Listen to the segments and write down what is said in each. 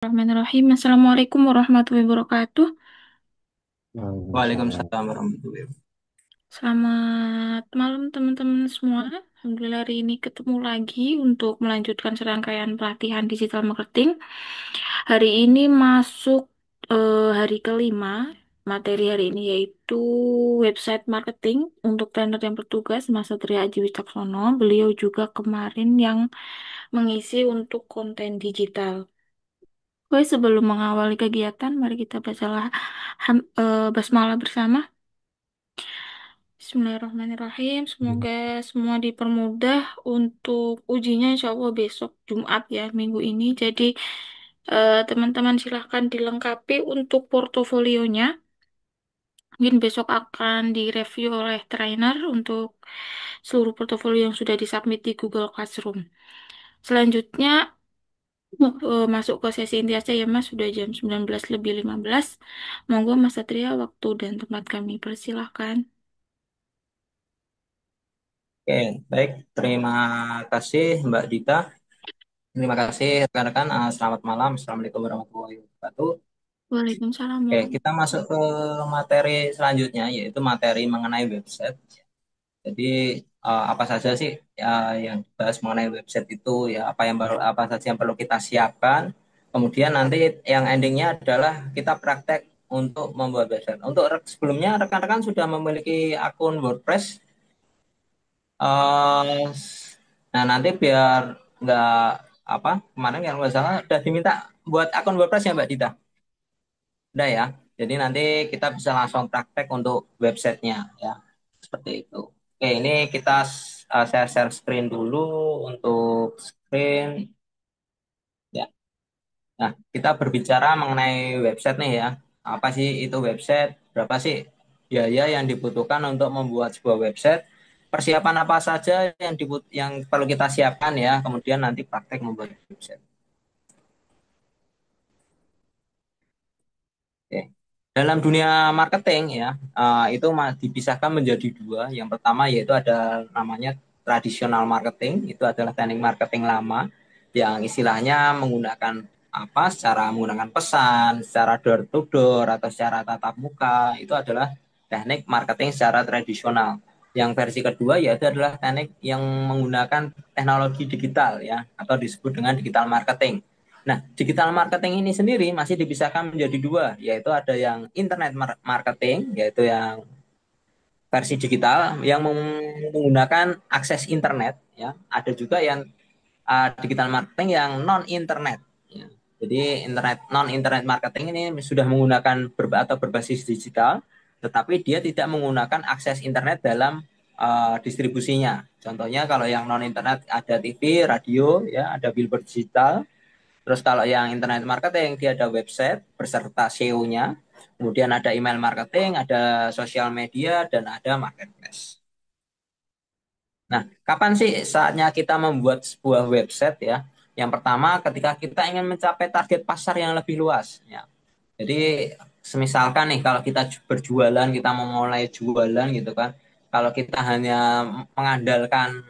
Bismillahirrahmanirrahim. Assalamualaikum warahmatullahi wabarakatuh. Waalaikumsalam. Waalaikumsalam warahmatullahi wabarakatuh. Selamat malam teman-teman semua. Alhamdulillah hari ini ketemu lagi untuk melanjutkan serangkaian pelatihan digital marketing. Hari ini masuk hari kelima. Materi hari ini yaitu website marketing untuk trainer yang bertugas Mas Satria Aji Wicaksono. Beliau juga kemarin yang mengisi untuk konten digital. Oke, sebelum mengawali kegiatan, mari kita bacalah basmalah bersama. Bismillahirrahmanirrahim. Semoga semua dipermudah untuk ujinya insya Allah besok Jumat ya, minggu ini. Jadi teman-teman silahkan dilengkapi untuk portofolionya. Mungkin besok akan direview oleh trainer untuk seluruh portofolio yang sudah disubmit di Google Classroom. Selanjutnya masuk ke sesi inti aja ya Mas, sudah jam 19 lebih 15. Monggo Mas Satria, waktu dan tempat kami persilahkan. Oke, baik. Terima kasih Mbak Dita. Terima kasih rekan-rekan. Selamat malam. Assalamualaikum warahmatullahi wabarakatuh. Waalaikumsalam Oke, kita masuk ke materi selanjutnya, yaitu materi mengenai website. Jadi, apa saja sih yang dibahas mengenai website itu? Ya, apa saja yang perlu kita siapkan? Kemudian nanti yang endingnya adalah kita praktek untuk membuat website. Untuk sebelumnya rekan-rekan sudah memiliki akun WordPress. Eh, nah nanti biar nggak apa kemarin yang nggak salah udah diminta buat akun WordPress ya Mbak Dita. Udah ya. Jadi nanti kita bisa langsung praktek untuk websitenya ya. Seperti itu. Oke ini kita share screen dulu untuk screen ya. Nah kita berbicara mengenai website nih ya. Apa sih itu website? Berapa sih biaya yang dibutuhkan untuk membuat sebuah website? Persiapan apa saja yang perlu kita siapkan ya, kemudian nanti praktek membuat website. Oke. Dalam dunia marketing ya, itu dipisahkan menjadi dua. Yang pertama yaitu ada namanya tradisional marketing, itu adalah teknik marketing lama yang istilahnya menggunakan secara menggunakan pesan, secara door to door atau secara tatap muka, itu adalah teknik marketing secara tradisional. Yang versi kedua yaitu adalah teknik yang menggunakan teknologi digital ya, atau disebut dengan digital marketing. Nah, digital marketing ini sendiri masih dipisahkan menjadi dua, yaitu ada yang internet marketing, yaitu yang versi digital yang menggunakan akses internet, ya. Ada juga yang digital marketing yang non internet. Ya. Jadi non internet marketing ini sudah menggunakan atau berbasis digital, tetapi dia tidak menggunakan akses internet dalam distribusinya. Contohnya kalau yang non internet ada TV, radio, ya, ada billboard digital. Terus kalau yang internet marketing dia ada website beserta SEO-nya, kemudian ada email marketing, ada sosial media, dan ada marketplace. Nah, kapan sih saatnya kita membuat sebuah website ya? Yang pertama ketika kita ingin mencapai target pasar yang lebih luas ya. Jadi semisalkan nih kalau kita berjualan, kita mau mulai jualan gitu kan. Kalau kita hanya mengandalkan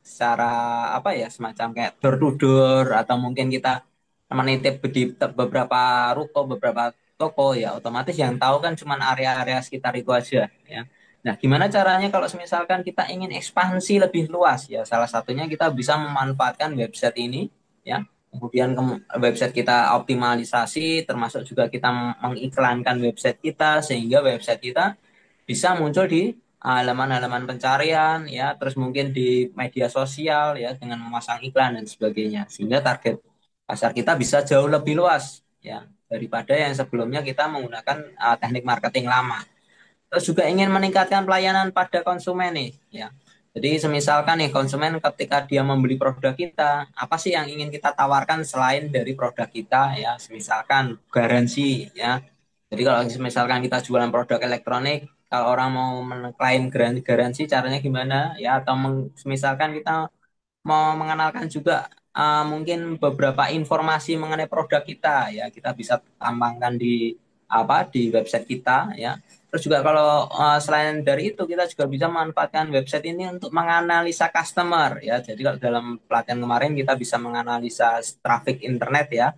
secara apa ya semacam kayak door to door atau mungkin kita menitip di beberapa ruko, beberapa toko ya otomatis yang tahu kan cuma area-area sekitar itu aja ya. Nah, gimana caranya kalau misalkan kita ingin ekspansi lebih luas ya? Salah satunya kita bisa memanfaatkan website ini ya. Kemudian website kita optimalisasi, termasuk juga kita mengiklankan website kita sehingga website kita bisa muncul di halaman-halaman pencarian ya, terus mungkin di media sosial ya dengan memasang iklan dan sebagainya. Sehingga target pasar kita bisa jauh lebih luas ya daripada yang sebelumnya kita menggunakan teknik marketing lama. Terus juga ingin meningkatkan pelayanan pada konsumen nih ya. Jadi semisalkan nih konsumen ketika dia membeli produk kita, apa sih yang ingin kita tawarkan selain dari produk kita ya, semisalkan garansi ya. Jadi kalau misalkan kita jualan produk elektronik, kalau orang mau mengklaim garansi caranya gimana ya, atau misalkan kita mau mengenalkan juga mungkin beberapa informasi mengenai produk kita ya kita bisa tambahkan di website kita ya. Terus juga kalau selain dari itu kita juga bisa memanfaatkan website ini untuk menganalisa customer ya. Jadi kalau dalam pelatihan kemarin kita bisa menganalisa traffic internet ya.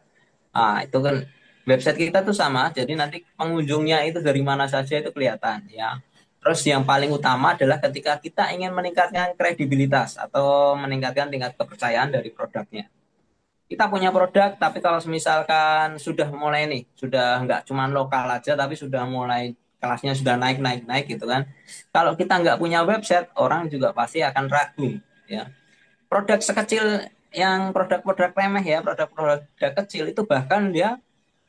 Itu kan website kita tuh sama, jadi nanti pengunjungnya itu dari mana saja itu kelihatan ya. Terus yang paling utama adalah ketika kita ingin meningkatkan kredibilitas atau meningkatkan tingkat kepercayaan dari produknya. Kita punya produk, tapi kalau misalkan sudah mulai nih, sudah nggak cuma lokal aja, tapi sudah mulai kelasnya sudah naik, naik, naik gitu kan. Kalau kita nggak punya website, orang juga pasti akan ragu ya. Produk sekecil yang produk-produk remeh ya, produk-produk kecil itu bahkan dia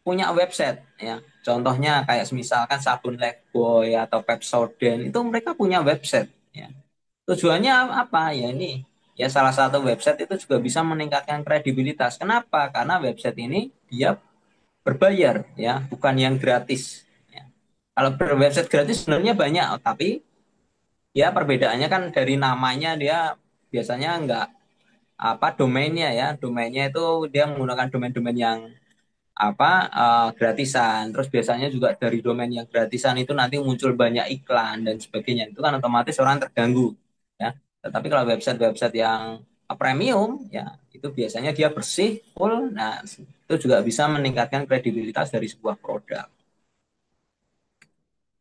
punya website ya. Contohnya kayak misalkan sabun Lifebuoy atau Pepsodent itu mereka punya website ya. Tujuannya apa? Ya ini ya salah satu website itu juga bisa meningkatkan kredibilitas. Kenapa? Karena website ini dia berbayar ya, bukan yang gratis. Ya. Kalau website gratis sebenarnya banyak, tapi ya perbedaannya kan dari namanya dia biasanya nggak apa domainnya ya, domainnya itu dia menggunakan domain-domain yang gratisan. Terus biasanya juga dari domain yang gratisan itu nanti muncul banyak iklan dan sebagainya. Itu kan otomatis orang terganggu ya. Tetapi kalau website-website yang premium ya itu biasanya dia bersih, full. Nah, itu juga bisa meningkatkan kredibilitas dari sebuah produk.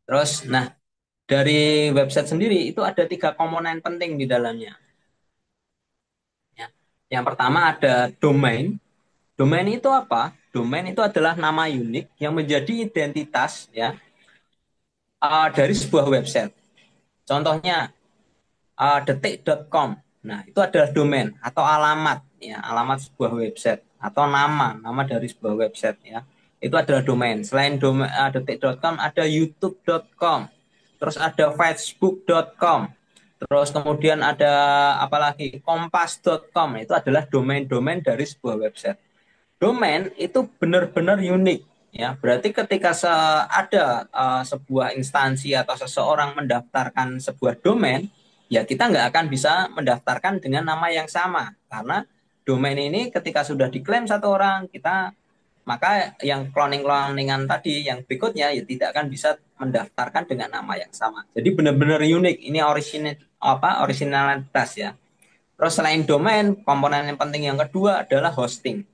Terus nah, dari website sendiri itu ada tiga komponen penting di dalamnya ya. Yang pertama ada domain. Domain itu apa? Domain itu adalah nama unik yang menjadi identitas ya dari sebuah website. Contohnya detik.com. Nah, itu adalah domain atau alamat ya, alamat sebuah website atau nama dari sebuah website ya. Itu adalah domain. Selain domain detik.com ada youtube.com. Terus ada facebook.com. Terus kemudian ada apalagi kompas.com. Itu adalah domain-domain dari sebuah website. Domain itu benar-benar unik ya. Berarti ketika ada sebuah instansi atau seseorang mendaftarkan sebuah domain, ya kita nggak akan bisa mendaftarkan dengan nama yang sama karena domain ini ketika sudah diklaim satu orang, kita maka yang cloning-cloningan tadi yang berikutnya ya tidak akan bisa mendaftarkan dengan nama yang sama. Jadi benar-benar unik. Ini originalitas ya. Terus selain domain, komponen yang penting yang kedua adalah hosting.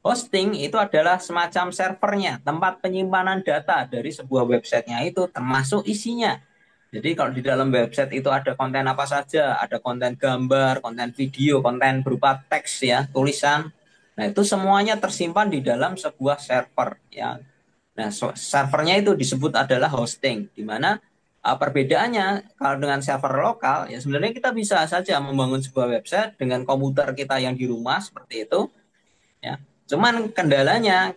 Hosting itu adalah semacam servernya, tempat penyimpanan data dari sebuah websitenya itu termasuk isinya. Jadi kalau di dalam website itu ada konten apa saja, ada konten gambar, konten video, konten berupa teks ya, tulisan. Nah, itu semuanya tersimpan di dalam sebuah server ya. Nah, servernya itu disebut adalah hosting, di mana perbedaannya kalau dengan server lokal ya sebenarnya kita bisa saja membangun sebuah website dengan komputer kita yang di rumah seperti itu ya. Cuman kendalanya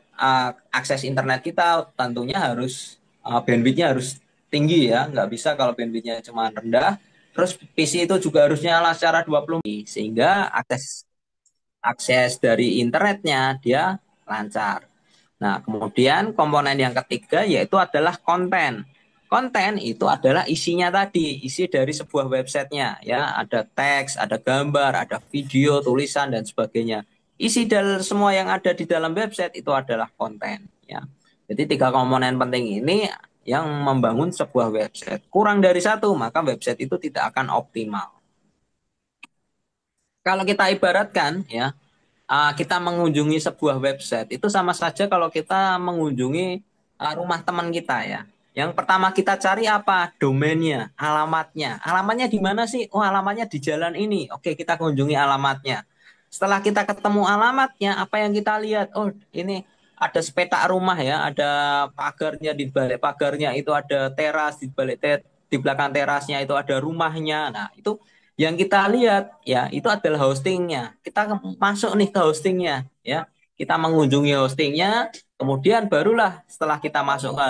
akses internet kita tentunya harus bandwidthnya harus tinggi ya, nggak bisa kalau bandwidthnya cuma rendah. Terus PC itu juga harus nyala secara 20 sehingga akses akses dari internetnya dia lancar. Nah, kemudian komponen yang ketiga yaitu adalah konten. Konten itu adalah isinya tadi, isi dari sebuah websitenya ya, ada teks, ada gambar, ada video, tulisan dan sebagainya. Isi dari semua yang ada di dalam website itu adalah konten ya. Jadi tiga komponen penting ini yang membangun sebuah website. Kurang dari satu, maka website itu tidak akan optimal. Kalau kita ibaratkan ya, kita mengunjungi sebuah website itu sama saja kalau kita mengunjungi rumah teman kita ya. Yang pertama kita cari apa? Domainnya, alamatnya. Alamatnya di mana sih? Oh, alamatnya di jalan ini. Oke, kita kunjungi alamatnya. Setelah kita ketemu alamatnya, apa yang kita lihat? Oh, ini ada sepetak rumah ya, ada pagarnya, di balik pagarnya itu ada teras, di belakang terasnya itu ada rumahnya. Nah, itu yang kita lihat ya itu adalah hostingnya. Kita masuk nih ke hostingnya ya. Kita mengunjungi hostingnya, kemudian barulah setelah kita masuk ke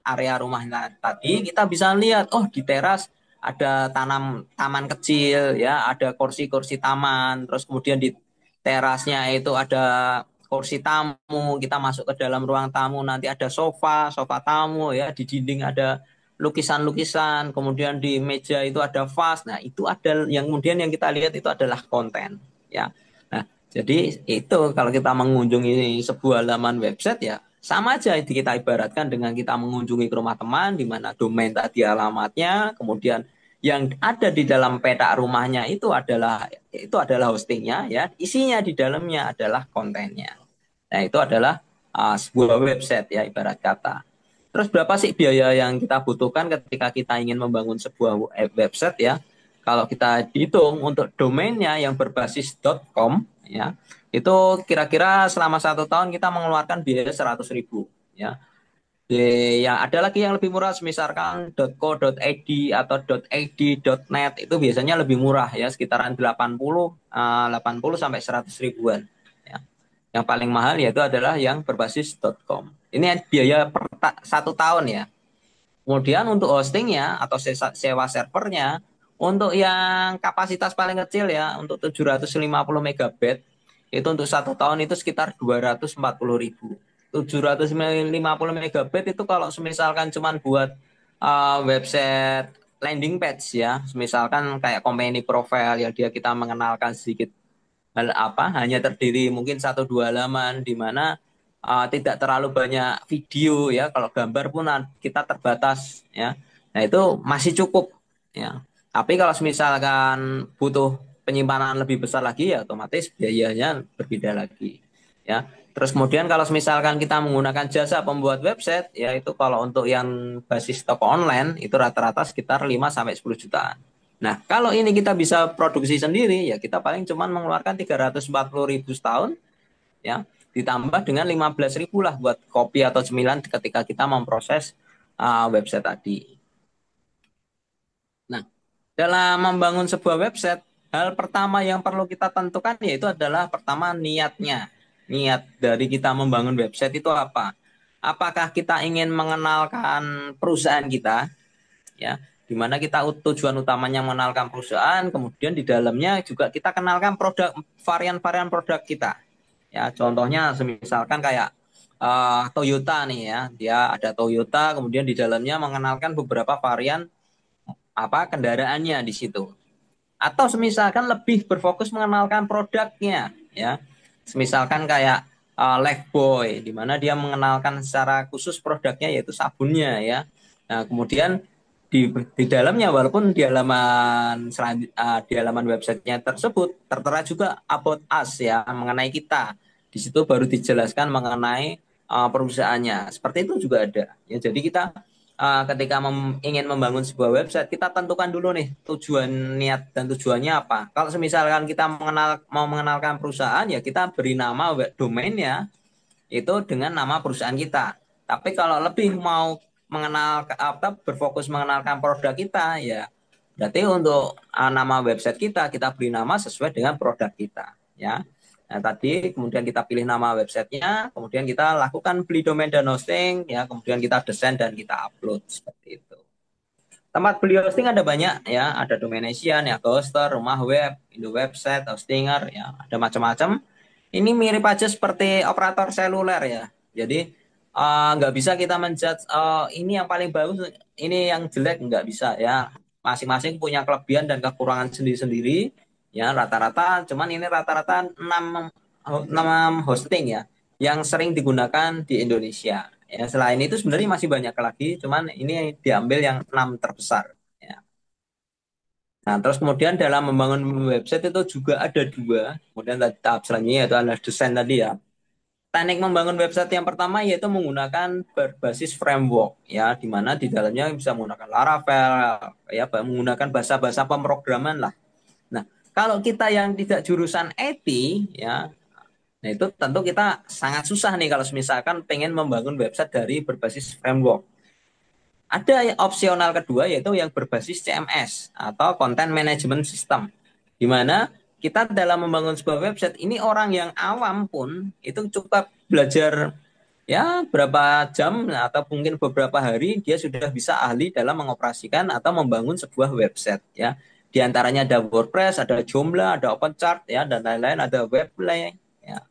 area rumahnya tadi, kita bisa lihat oh di teras ada taman kecil ya, ada kursi-kursi taman, terus kemudian di terasnya itu ada kursi tamu, kita masuk ke dalam ruang tamu nanti ada sofa tamu ya, di dinding ada lukisan-lukisan, kemudian di meja itu ada vas. Nah, itu ada yang kemudian yang kita lihat itu adalah konten, ya. Nah, jadi itu kalau kita mengunjungi sebuah laman website ya sama aja kita ibaratkan dengan kita mengunjungi ke rumah teman di mana domain tadi alamatnya, kemudian yang ada di dalam peta rumahnya itu adalah hostingnya ya, isinya di dalamnya adalah kontennya. Nah, itu adalah sebuah website ya ibarat kata. Terus berapa sih biaya yang kita butuhkan ketika kita ingin membangun sebuah website ya? Kalau kita hitung untuk domainnya yang berbasis .com ya, itu kira-kira selama 1 tahun kita mengeluarkan biaya 100.000 ya. Yang ada lagi yang lebih murah, misalkan .co.id atau .id.net itu biasanya lebih murah ya, sekitaran 80 sampai 100 ribuan. Ya. Yang paling mahal yaitu adalah yang berbasis .com. Ini biaya per 1 tahun ya. Kemudian untuk hostingnya atau sewa servernya, untuk yang kapasitas paling kecil ya, untuk 750 megabyte, itu untuk 1 tahun itu sekitar 240.000. 750 megabyte itu kalau misalkan cuman buat website landing page ya, misalkan kayak company profile yang dia kita mengenalkan sedikit hal apa, hanya terdiri mungkin 1 2 halaman di mana tidak terlalu banyak video ya, kalau gambar pun kita terbatas ya, nah itu masih cukup ya. Tapi kalau misalkan butuh penyimpanan lebih besar lagi ya otomatis biayanya berbeda lagi ya. Terus kemudian kalau misalkan kita menggunakan jasa pembuat website ya, itu kalau untuk yang basis toko online itu rata-rata sekitar 5 sampai 10 jutaan. Nah, kalau ini kita bisa produksi sendiri, ya kita paling cuma mengeluarkan 340.000 setahun, ya, ditambah dengan 15.000 lah buat kopi atau cemilan ketika kita memproses website tadi. Nah, dalam membangun sebuah website, hal pertama yang perlu kita tentukan yaitu adalah pertama niatnya. Niat dari kita membangun website itu apa? Apakah kita ingin mengenalkan perusahaan kita, ya, di mana kita tujuan utamanya mengenalkan perusahaan, kemudian di dalamnya juga kita kenalkan produk, varian-varian produk kita ya. Contohnya misalkan kayak Toyota nih ya, dia ada Toyota, kemudian di dalamnya mengenalkan beberapa varian apa kendaraannya di situ. Atau misalkan lebih berfokus mengenalkan produknya ya, misalkan kayak Lifebuoy di mana dia mengenalkan secara khusus produknya yaitu sabunnya ya. Nah kemudian di dalamnya, walaupun di halaman websitenya tersebut tertera juga about us ya, mengenai kita. Di situ baru dijelaskan mengenai perusahaannya. Seperti itu juga ada ya. Jadi kita ketika ingin membangun sebuah website, kita tentukan dulu nih tujuan, niat dan tujuannya apa. Kalau misalkan kita mau mengenalkan perusahaan, ya kita beri nama domainnya itu dengan nama perusahaan kita. Tapi kalau lebih mau mengenal apa, berfokus mengenalkan produk kita, ya berarti untuk nama website kita beri nama sesuai dengan produk kita ya. Nah, tadi kemudian kita pilih nama websitenya, kemudian kita lakukan beli domain dan hosting ya, kemudian kita desain dan kita upload seperti itu. Tempat beli hosting ada banyak ya, ada Domaination ya, Hoster, rumah web, Indo website, hostinger ya, ada macam-macam. Ini mirip aja seperti operator seluler ya. Jadi nggak bisa kita menjudge ini yang paling bagus, ini yang jelek, nggak bisa ya. Masing-masing punya kelebihan dan kekurangan sendiri-sendiri ya. Rata-rata, cuman ini rata-rata 6 hosting ya yang sering digunakan di Indonesia. Ya, selain itu sebenarnya masih banyak lagi, cuman ini diambil yang 6 terbesar. Ya. Nah, terus kemudian dalam membangun website itu juga ada dua. Kemudian tahap selanjutnya yaitu adalah desain tadi ya. Teknik membangun website yang pertama yaitu menggunakan berbasis framework ya, di mana di dalamnya bisa menggunakan Laravel ya, menggunakan bahasa-bahasa pemrograman lah. Nah, kalau kita yang tidak jurusan IT ya, nah itu tentu kita sangat susah nih kalau misalkan pengen membangun website dari berbasis framework. Ada yang opsional kedua yaitu yang berbasis CMS atau Content Management System. Di mana kita dalam membangun sebuah website ini, orang yang awam pun itu cukup belajar ya berapa jam atau mungkin beberapa hari dia sudah bisa ahli dalam mengoperasikan atau membangun sebuah website ya. Di antaranya ada WordPress, ada Joomla, ada OpenChart ya, dan lain-lain, ada Weblay ya.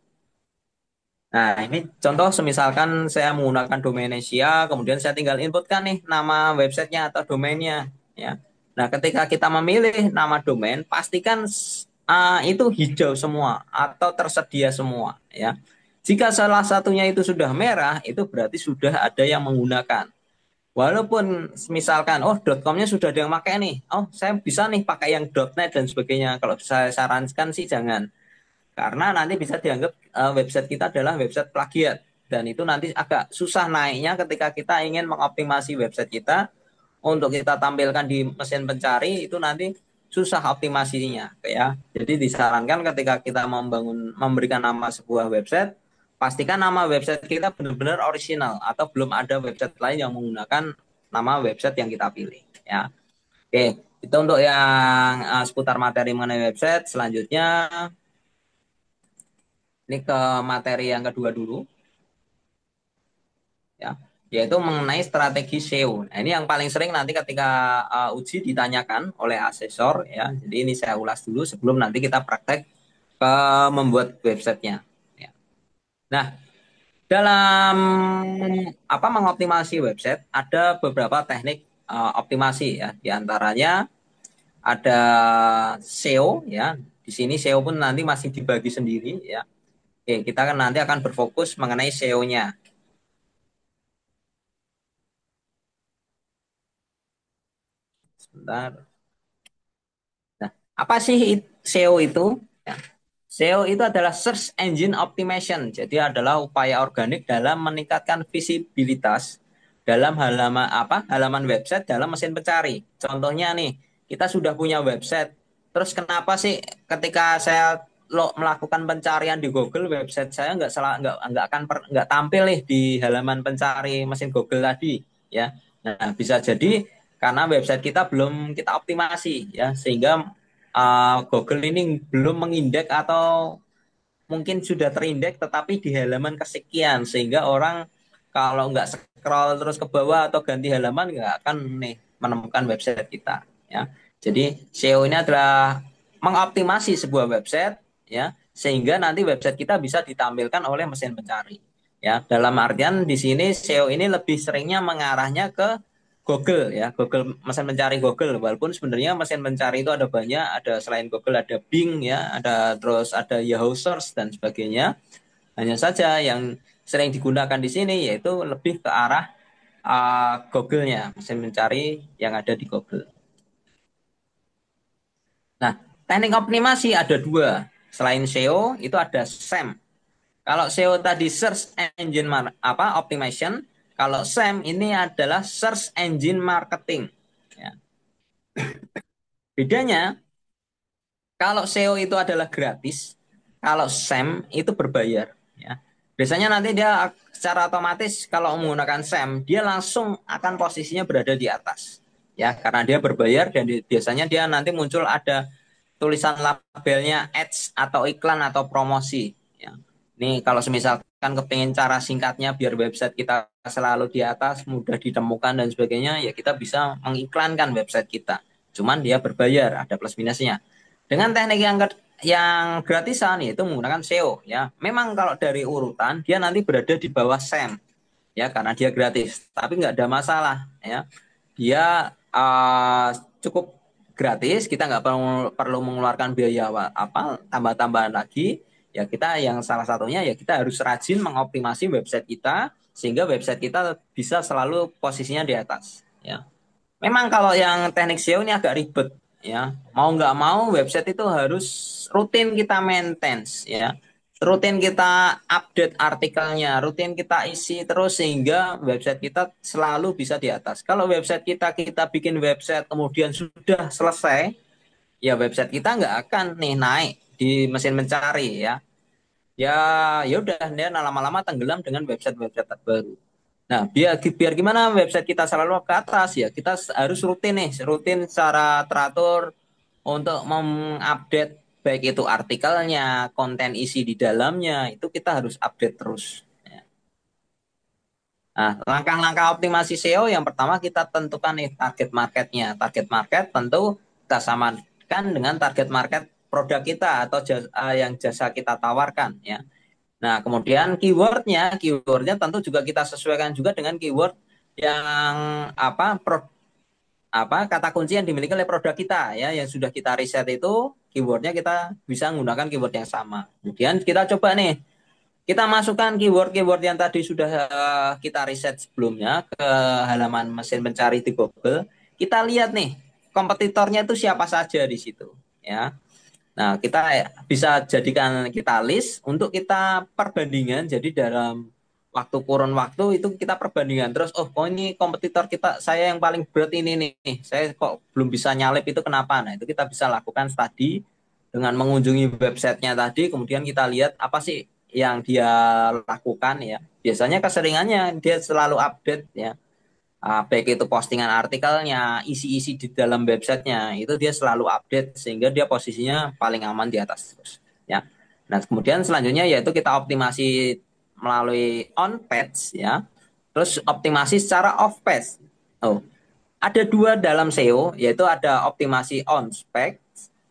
Nah, ini contoh semisalkan saya menggunakan domain Asia, kemudian saya tinggal inputkan nih nama websitenya atau domainnya, ya. Nah, ketika kita memilih nama domain, pastikan itu hijau semua atau tersedia semua, ya. Jika salah satunya itu sudah merah, itu berarti sudah ada yang menggunakan. Walaupun misalkan, oh .com-nya sudah ada yang pakai nih, oh saya bisa nih pakai yang .net dan sebagainya. Kalau saya sarankan sih jangan, karena nanti bisa dianggap website kita adalah website plagiat dan itu nanti agak susah naiknya ketika kita ingin mengoptimasi website kita untuk kita tampilkan di mesin pencari itu nanti susah optimasinya ya. Jadi disarankan ketika kita memberikan nama sebuah website, pastikan nama website kita benar-benar original atau belum ada website lain yang menggunakan nama website yang kita pilih ya. Oke, itu untuk yang seputar materi mengenai website. Selanjutnya ini ke materi yang kedua dulu ya, yaitu mengenai strategi SEO. Nah, ini yang paling sering nanti ketika uji ditanyakan oleh asesor ya. Jadi ini saya ulas dulu sebelum nanti kita praktek ke membuat websitenya. Ya. Nah, dalam mengoptimasi website ada beberapa teknik optimasi ya. Di antaranya ada SEO ya. Di sini SEO pun nanti masih dibagi sendiri ya. Oke, kita kan nanti akan berfokus mengenai SEO-nya. Sebentar. Nah, apa sih SEO itu? Ya, SEO itu adalah Search Engine Optimization. Jadi adalah upaya organik dalam meningkatkan visibilitas dalam halaman website dalam mesin pencari. Contohnya nih, kita sudah punya website. Terus kenapa sih ketika saya melakukan pencarian di Google, website saya nggak tampil nih di halaman pencari mesin Google tadi, ya. Nah, bisa jadi karena website kita belum kita optimasi, ya, sehingga Google ini belum mengindeks atau mungkin sudah terindeks tetapi di halaman kesekian sehingga orang kalau nggak scroll terus ke bawah atau ganti halaman nggak akan nih menemukan website kita ya. Jadi SEO ini adalah mengoptimasi sebuah website ya sehingga nanti website kita bisa ditampilkan oleh mesin pencari ya. Dalam artian di sini SEO ini lebih seringnya mengarahnya ke Google ya, Google, mesin pencari Google. Walaupun sebenarnya mesin pencari itu ada banyak, ada selain Google ada Bing ya, ada Yahoo Search dan sebagainya. Hanya saja yang sering digunakan di sini yaitu lebih ke arah Google-nya, mesin pencari yang ada di Google. Nah, teknik optimasi ada dua. Selain SEO itu ada SEM. Kalau SEO tadi Search Engine Optimization, kalau SEM ini adalah Search Engine Marketing. Ya. Bedanya, kalau SEO itu adalah gratis, kalau SEM itu berbayar. Ya. Biasanya nanti dia secara otomatis kalau menggunakan SEM, dia langsung akan posisinya berada di atas. Ya, karena dia berbayar dan biasanya dia nanti muncul ada tulisan labelnya ads atau iklan atau promosi. Ya. Ini kalau misalkan kepingin cara singkatnya biar website kita selalu di atas, mudah ditemukan dan sebagainya, ya kita bisa mengiklankan website kita. Cuman dia berbayar, ada plus minusnya. Dengan teknik yang gratisan yaitu menggunakan SEO ya. Memang kalau dari urutan dia nanti berada di bawah SEM ya karena dia gratis. Tapi nggak ada masalah ya. Dia cukup gratis, kita nggak perlu mengeluarkan biaya tambah-tambahan lagi. Ya kita yang salah satunya ya kita harus rajin mengoptimasi website kita sehingga website kita bisa selalu posisinya di atas ya. Memang kalau yang teknik SEO ini agak ribet ya. Mau nggak mau website itu harus rutin kita maintenance ya. Rutin kita update artikelnya, rutin kita isi terus sehingga website kita selalu bisa di atas. Kalau website kita bikin website kemudian sudah selesai, ya website kita nggak akan nih naik di mesin mencari ya. Ya, ya udah dia lama-lama tenggelam dengan website-website terbaru. Nah, biar gimana website kita selalu ke atas ya, kita harus rutin secara teratur untuk mengupdate baik itu artikelnya, konten isi di dalamnya, itu kita harus update terus. Ya. Nah, langkah-langkah optimasi SEO yang pertama kita tentukan nih target marketnya. Target market tentu kita samakan dengan target market produk kita atau yang jasa kita tawarkan ya. Nah, kemudian keywordnya tentu juga kita sesuaikan juga dengan keyword yang kata kunci yang dimiliki oleh produk kita ya, yang sudah kita riset itu keywordnya kita bisa menggunakan keyword yang sama. Kemudian kita coba nih, kita masukkan keyword-keyword yang tadi sudah kita riset sebelumnya ke halaman mesin pencari di Google. Kita lihat nih kompetitornya itu siapa saja di situ ya. Nah, kita bisa jadikan kita list untuk kita perbandingan. Jadi dalam waktu kurun waktu itu kita perbandingan terus, oh kok ini kompetitor kita, saya yang paling berat ini nih, saya kok belum bisa nyalip, itu kenapa? Nah itu kita bisa lakukan studi dengan mengunjungi websitenya tadi, kemudian kita lihat apa sih yang dia lakukan ya. Biasanya keseringannya dia selalu update ya. Baik itu postingan artikelnya, isi-isi di dalam websitenya, itu dia selalu update sehingga dia posisinya paling aman di atas terus. Ya. Nah, kemudian selanjutnya yaitu kita optimasi melalui on page ya. Terus optimasi secara off page. Oh, ada dua dalam SEO, yaitu ada optimasi on page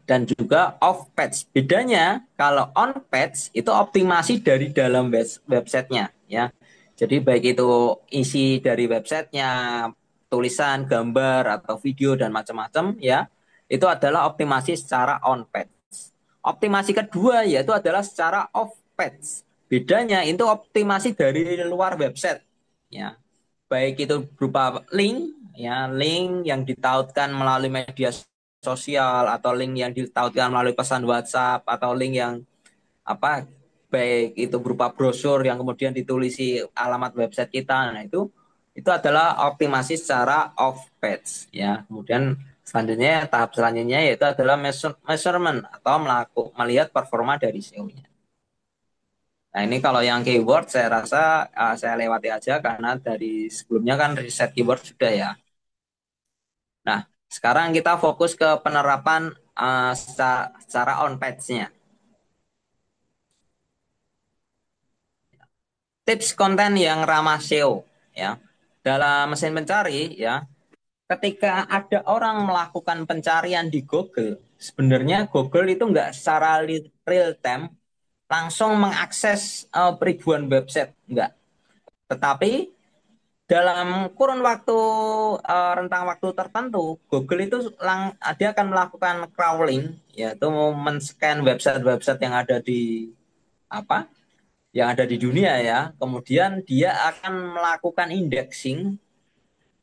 dan juga off page. Bedanya kalau on page itu optimasi dari dalam websitenya ya. Jadi baik itu isi dari websitenya, tulisan, gambar atau video dan macam-macam ya, itu adalah optimasi secara on page. Optimasi kedua yaitu adalah secara off page. Bedanya itu optimasi dari luar website ya, baik itu berupa link ya, link yang ditautkan melalui media sosial atau link yang ditautkan melalui pesan WhatsApp atau link yang apa, baik itu berupa brosur yang kemudian ditulisi alamat website kita. Nah itu adalah optimasi secara off page ya. Kemudian selanjutnya, tahap selanjutnya yaitu adalah measurement atau melihat performa dari SEO-nya. Nah ini kalau yang keyword saya rasa saya lewati aja karena dari sebelumnya kan riset keyword sudah ya. Nah sekarang kita fokus ke penerapan secara on page-nya. Tips konten yang ramah SEO ya. Dalam mesin pencari ya, ketika ada orang melakukan pencarian di Google, sebenarnya Google itu nggak secara real time langsung mengakses ribuan website, nggak. Tetapi dalam kurun waktu rentang waktu tertentu, Google itu dia akan melakukan crawling, yaitu men-scan website-website yang ada di apa yang ada di dunia ya. Kemudian dia akan melakukan indexing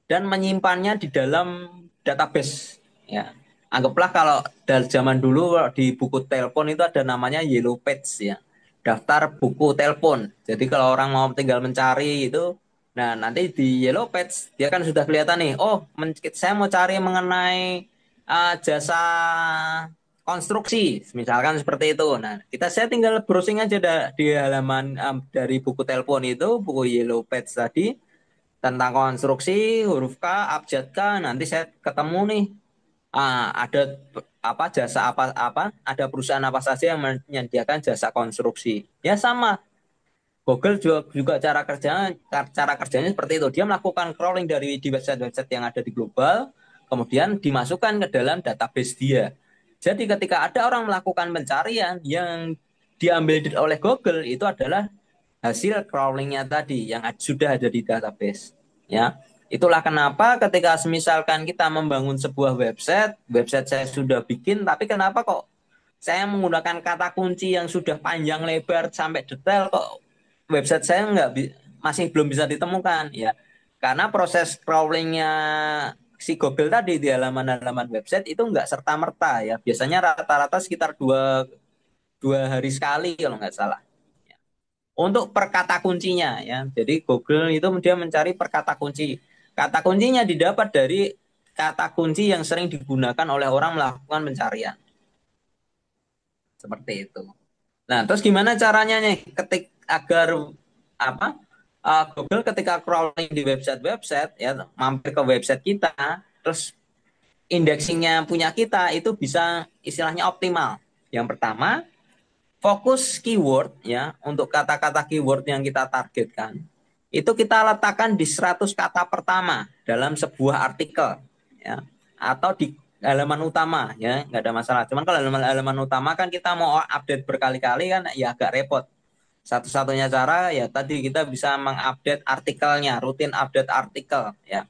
dan menyimpannya di dalam database ya. Anggaplah kalau dari zaman dulu di buku telepon itu ada namanya yellow page ya, daftar buku telepon. Jadi kalau orang mau tinggal mencari itu, nah nanti di yellow page dia kan sudah kelihatan nih, oh saya mau cari mengenai jasa konstruksi misalkan seperti itu. Nah saya tinggal browsing aja di halaman dari buku telepon itu, buku yellow page tadi, tentang konstruksi huruf K, abjad K, nanti saya ketemu nih, ada apa jasa apa ada perusahaan apa saja yang menyediakan jasa konstruksi. Ya sama, Google juga cara kerjanya seperti itu. Dia melakukan crawling dari di website-website yang ada di global, kemudian dimasukkan ke dalam database dia. Jadi ketika ada orang melakukan pencarian yang diambil oleh Google, itu adalah hasil crawlingnya tadi yang sudah ada di database. Ya, itulah kenapa ketika misalkan kita membangun sebuah website, website saya sudah bikin, tapi kenapa kok saya menggunakan kata kunci yang sudah panjang lebar sampai detail, kok website saya masih belum bisa ditemukan ya, karena proses crawlingnya si Google tadi di halaman-halaman website itu nggak serta merta ya, biasanya rata-rata sekitar dua hari sekali kalau nggak salah untuk per kata kuncinya ya. Jadi Google itu dia mencari per kata kunci. Kata kuncinya didapat dari kata kunci yang sering digunakan oleh orang melakukan pencarian. Seperti itu. Nah, terus gimana caranya nih agar apa? Google ketika crawling di website-website ya, mampir ke website kita, terus indexingnya punya kita itu bisa istilahnya optimal. Yang pertama, fokus keyword ya, untuk kata-kata keyword yang kita targetkan. Itu kita letakkan di 100 kata pertama dalam sebuah artikel ya, atau di halaman utama ya, nggak ada masalah. Cuman kalau halaman utama kan kita mau update berkali-kali kan ya agak repot. Satu-satunya cara ya tadi kita bisa mengupdate artikelnya, rutin update artikel ya.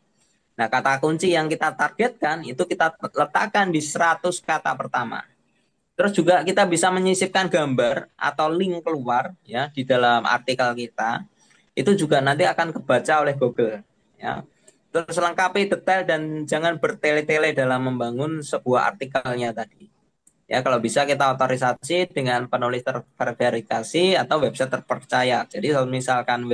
Nah, kata kunci yang kita targetkan itu kita letakkan di 100 kata pertama. Terus juga kita bisa menyisipkan gambar atau link keluar ya di dalam artikel kita. Itu juga nanti akan kebaca oleh Google ya. Terus lengkapi detail dan jangan bertele-tele dalam membangun sebuah artikelnya tadi. Ya, kalau bisa kita otorisasi dengan penulis terverifikasi atau website terpercaya. Jadi kalau misalkan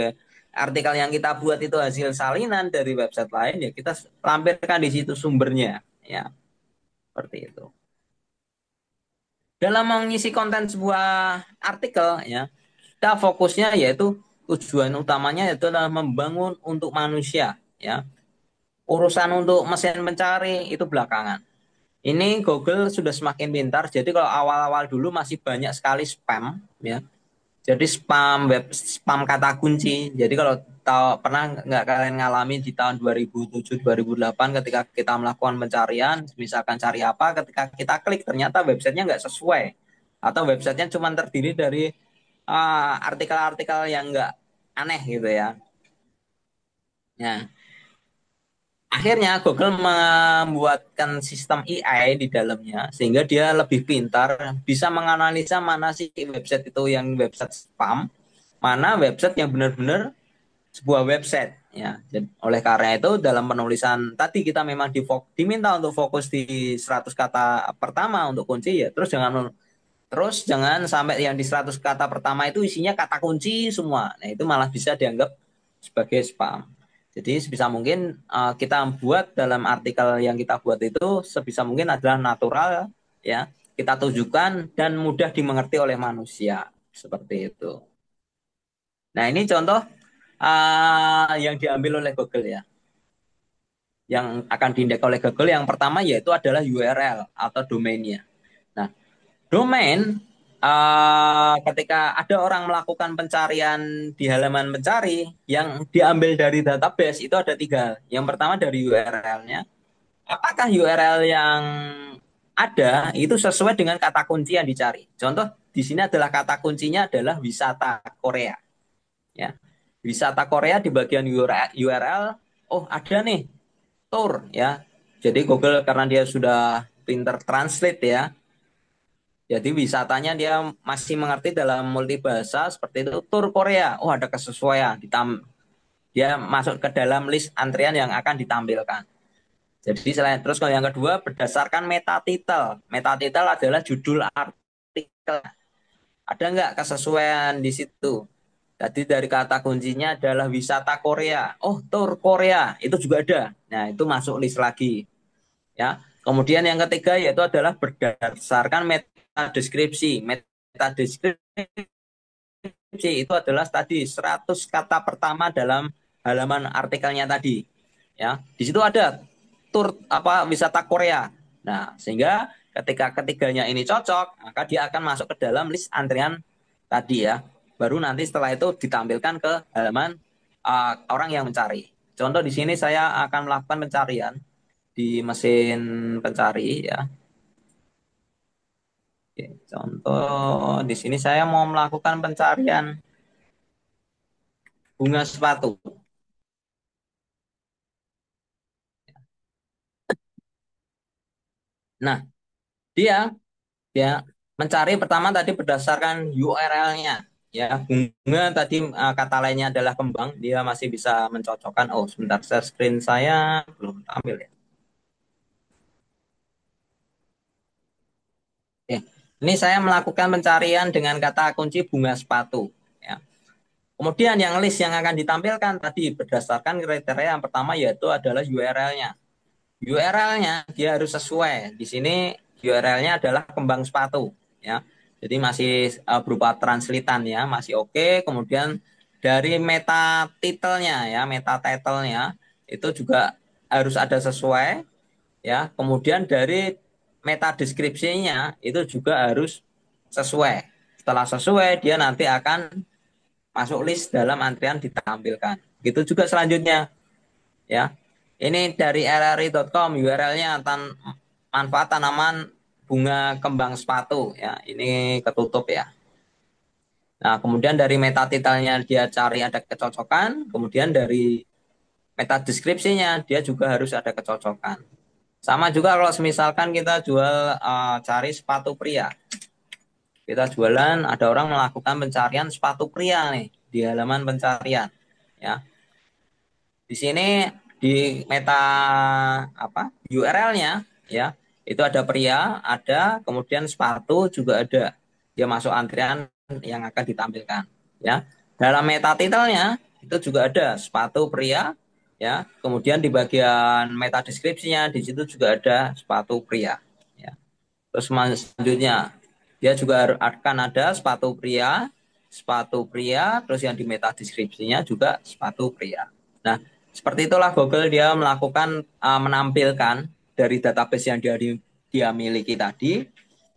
artikel yang kita buat itu hasil salinan dari website lain, ya kita lampirkan di situ sumbernya, ya seperti itu. Dalam mengisi konten sebuah artikel, ya kita fokusnya yaitu tujuan utamanya yaitu adalah membangun untuk manusia, ya. Urusan untuk mesin pencari itu belakangan. Ini Google sudah semakin pintar. Jadi kalau awal-awal dulu masih banyak sekali spam, ya. Jadi spam kata kunci. Jadi kalau pernah nggak kalian ngalami di tahun 2007 2008 ketika kita melakukan pencarian, misalkan cari apa, ketika kita klik ternyata websitenya nggak sesuai atau websitenya cuma terdiri dari artikel-artikel yang nggak aneh gitu ya. Ya, akhirnya Google membuatkan sistem AI di dalamnya sehingga dia lebih pintar bisa menganalisa mana sih website itu yang website spam, mana website yang benar-benar sebuah website ya. Dan oleh karena itu dalam penulisan tadi kita memang diminta untuk fokus di 100 kata pertama untuk kunci ya. Terus jangan sampai yang di 100 kata pertama itu isinya kata kunci semua. Nah, itu malah bisa dianggap sebagai spam. Jadi sebisa mungkin kita buat dalam artikel yang kita buat itu sebisa mungkin adalah natural ya. Kita tujukan dan mudah dimengerti oleh manusia. Seperti itu. Nah, ini contoh yang diambil oleh Google ya. Yang akan diindeks oleh Google yang pertama yaitu adalah URL atau domainnya. Nah, domain ketika ada orang melakukan pencarian di halaman pencari yang diambil dari database itu ada tiga. Yang pertama dari URL-nya. Apakah URL yang ada itu sesuai dengan kata kunci yang dicari? Contoh di sini adalah kata kuncinya adalah wisata Korea. Ya, wisata Korea di bagian URL. Oh ada nih tour ya. Jadi Google karena dia sudah pinter translate ya, jadi wisatanya dia masih mengerti dalam multibahasa seperti itu tur Korea. Oh ada kesesuaian. Dia masuk ke dalam list antrian yang akan ditampilkan. Jadi selain terus kalau yang kedua berdasarkan meta title. Meta title adalah judul artikel. Ada nggak kesesuaian di situ? Tadi dari kata kuncinya adalah wisata Korea. Oh tur Korea itu juga ada. Nah itu masuk list lagi. Ya. Kemudian yang ketiga yaitu adalah berdasarkan meta deskripsi. Meta deskripsi itu adalah tadi 100 kata pertama dalam halaman artikelnya tadi. Ya, di situ ada tur apa wisata Korea. Nah, sehingga ketika ketiganya ini cocok, maka dia akan masuk ke dalam list antrian tadi ya. Baru nanti setelah itu ditampilkan ke halaman orang yang mencari. Contoh di sini saya akan melakukan pencarian di mesin pencari ya. Oke, contoh di sini saya mau melakukan pencarian bunga sepatu. Nah, dia dia mencari pertama tadi berdasarkan URL-nya. Ya, bunga tadi kata lainnya adalah kembang, dia masih bisa mencocokkan. Oh, sebentar, share screen saya belum tampil ya. Oke. Ini saya melakukan pencarian dengan kata kunci bunga sepatu. Ya. Kemudian yang list yang akan ditampilkan tadi berdasarkan kriteria yang pertama yaitu adalah URL-nya. URL-nya dia harus sesuai. Di sini URL-nya adalah kembang sepatu, ya. Jadi masih berupa translitan ya, masih oke. Kemudian dari meta title-nya ya, meta title-nya itu juga harus ada sesuai, ya. Kemudian dari meta deskripsinya itu juga harus sesuai. Setelah sesuai, dia nanti akan masuk list dalam antrian ditampilkan. Gitu juga selanjutnya ya. Ini dari rri.com URL-nya manfaat tanaman bunga kembang sepatu ya. Ini ketutup ya. Nah, kemudian dari meta title-nya dia cari ada kecocokan, kemudian dari meta deskripsinya dia juga harus ada kecocokan. Sama juga kalau misalkan kita jual cari sepatu pria. Kita jualan, ada orang melakukan pencarian sepatu pria nih di halaman pencarian ya. Di sini di meta apa URL-nya ya itu ada pria, ada kemudian sepatu juga ada. Dia masuk antrian yang akan ditampilkan ya. Dalam meta title-nya itu juga ada sepatu pria ya. Kemudian di bagian meta deskripsinya di situ juga ada sepatu pria ya. Terus selanjutnya dia juga akan ada sepatu pria, terus yang di meta deskripsinya juga sepatu pria. Nah, seperti itulah Google dia melakukan menampilkan dari database yang dia miliki tadi,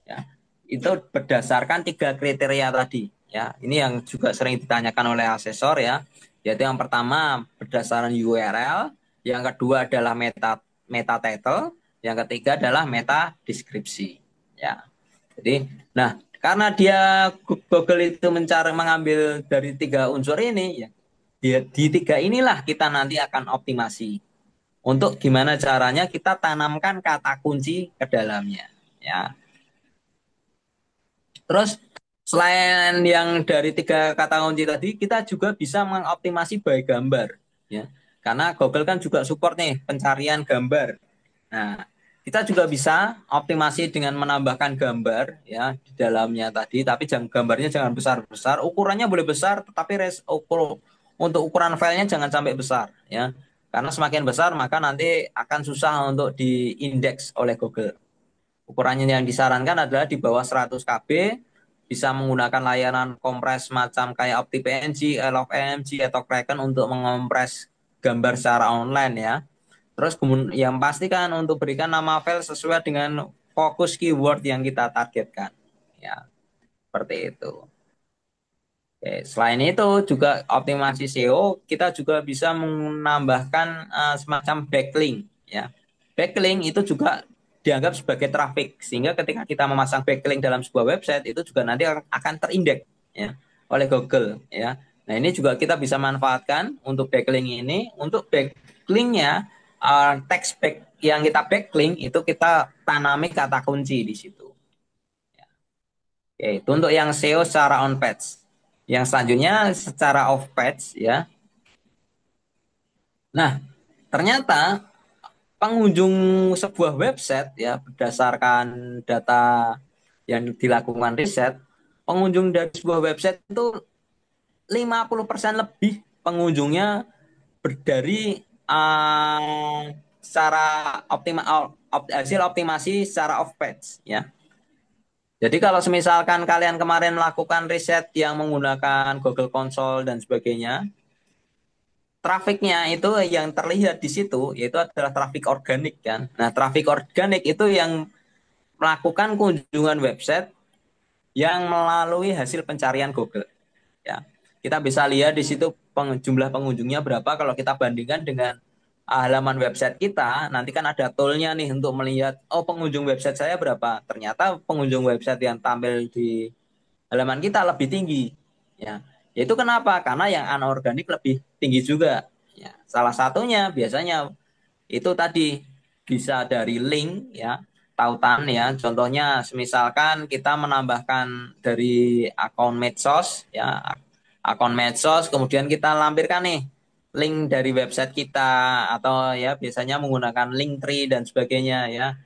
ya, itu berdasarkan 3 kriteria tadi. Ya, ini yang juga sering ditanyakan oleh asesor ya, yaitu yang pertama berdasarkan URL, yang kedua adalah meta title, yang ketiga adalah meta deskripsi. Ya, jadi, nah karena Google itu mengambil dari 3 unsur ini, ya, di 3 inilah kita nanti akan optimasi untuk gimana caranya kita tanamkan kata kunci ke dalamnya. Ya, terus selain yang dari 3 kata kunci tadi, kita juga bisa mengoptimasi by gambar. Ya, karena Google kan juga support nih pencarian gambar. Nah, kita juga bisa optimasi dengan menambahkan gambar ya di dalamnya tadi, tapi gambarnya jangan besar-besar, ukurannya boleh besar, tetapi untuk ukuran filenya jangan sampai besar ya. Karena semakin besar maka nanti akan susah untuk diindeks oleh Google. Ukurannya yang disarankan adalah di bawah 100 KB, bisa menggunakan layanan kompres macam kayak OptiPNG, LoveMG atau Kraken untuk mengompres gambar secara online ya. Terus kemudian yang pastikan untuk berikan nama file sesuai dengan fokus keyword yang kita targetkan. Ya, seperti itu. Oke, selain itu juga optimasi SEO, kita juga bisa menambahkan semacam backlink. Ya, backlink itu juga dianggap sebagai traffic, sehingga ketika kita memasang backlink dalam sebuah website itu juga nanti akan terindeks ya oleh Google. Ya, nah ini juga kita bisa manfaatkan untuk backlink ini. Untuk backlinknya, text back yang kita backlink itu kita tanami kata kunci di situ. Oke, itu untuk yang SEO secara on page. Yang selanjutnya secara off page ya. Nah, ternyata pengunjung sebuah website ya berdasarkan data yang dilakukan riset, pengunjung dari sebuah website itu 50% lebih pengunjungnya dari secara hasil optimasi secara off page ya. Jadi kalau misalkan kalian kemarin melakukan riset yang menggunakan Google Console dan sebagainya, trafiknya itu yang terlihat di situ yaitu adalah trafik organik kan. Nah, trafik organik itu yang melakukan kunjungan website yang melalui hasil pencarian Google. Ya, kita bisa lihat di situ jumlah pengunjungnya berapa kalau kita bandingkan dengan halaman website kita. Nanti kan ada toolnya nih untuk melihat, oh pengunjung website saya berapa. Ternyata pengunjung website yang tampil di halaman kita lebih tinggi. Ya, itu kenapa? Karena yang anorganik lebih tinggi juga. Ya, salah satunya biasanya itu tadi bisa dari link ya, tautan ya. Contohnya misalkan kita menambahkan dari akun medsos, kemudian kita lampirkan nih link dari website kita atau ya biasanya menggunakan link tree dan sebagainya ya.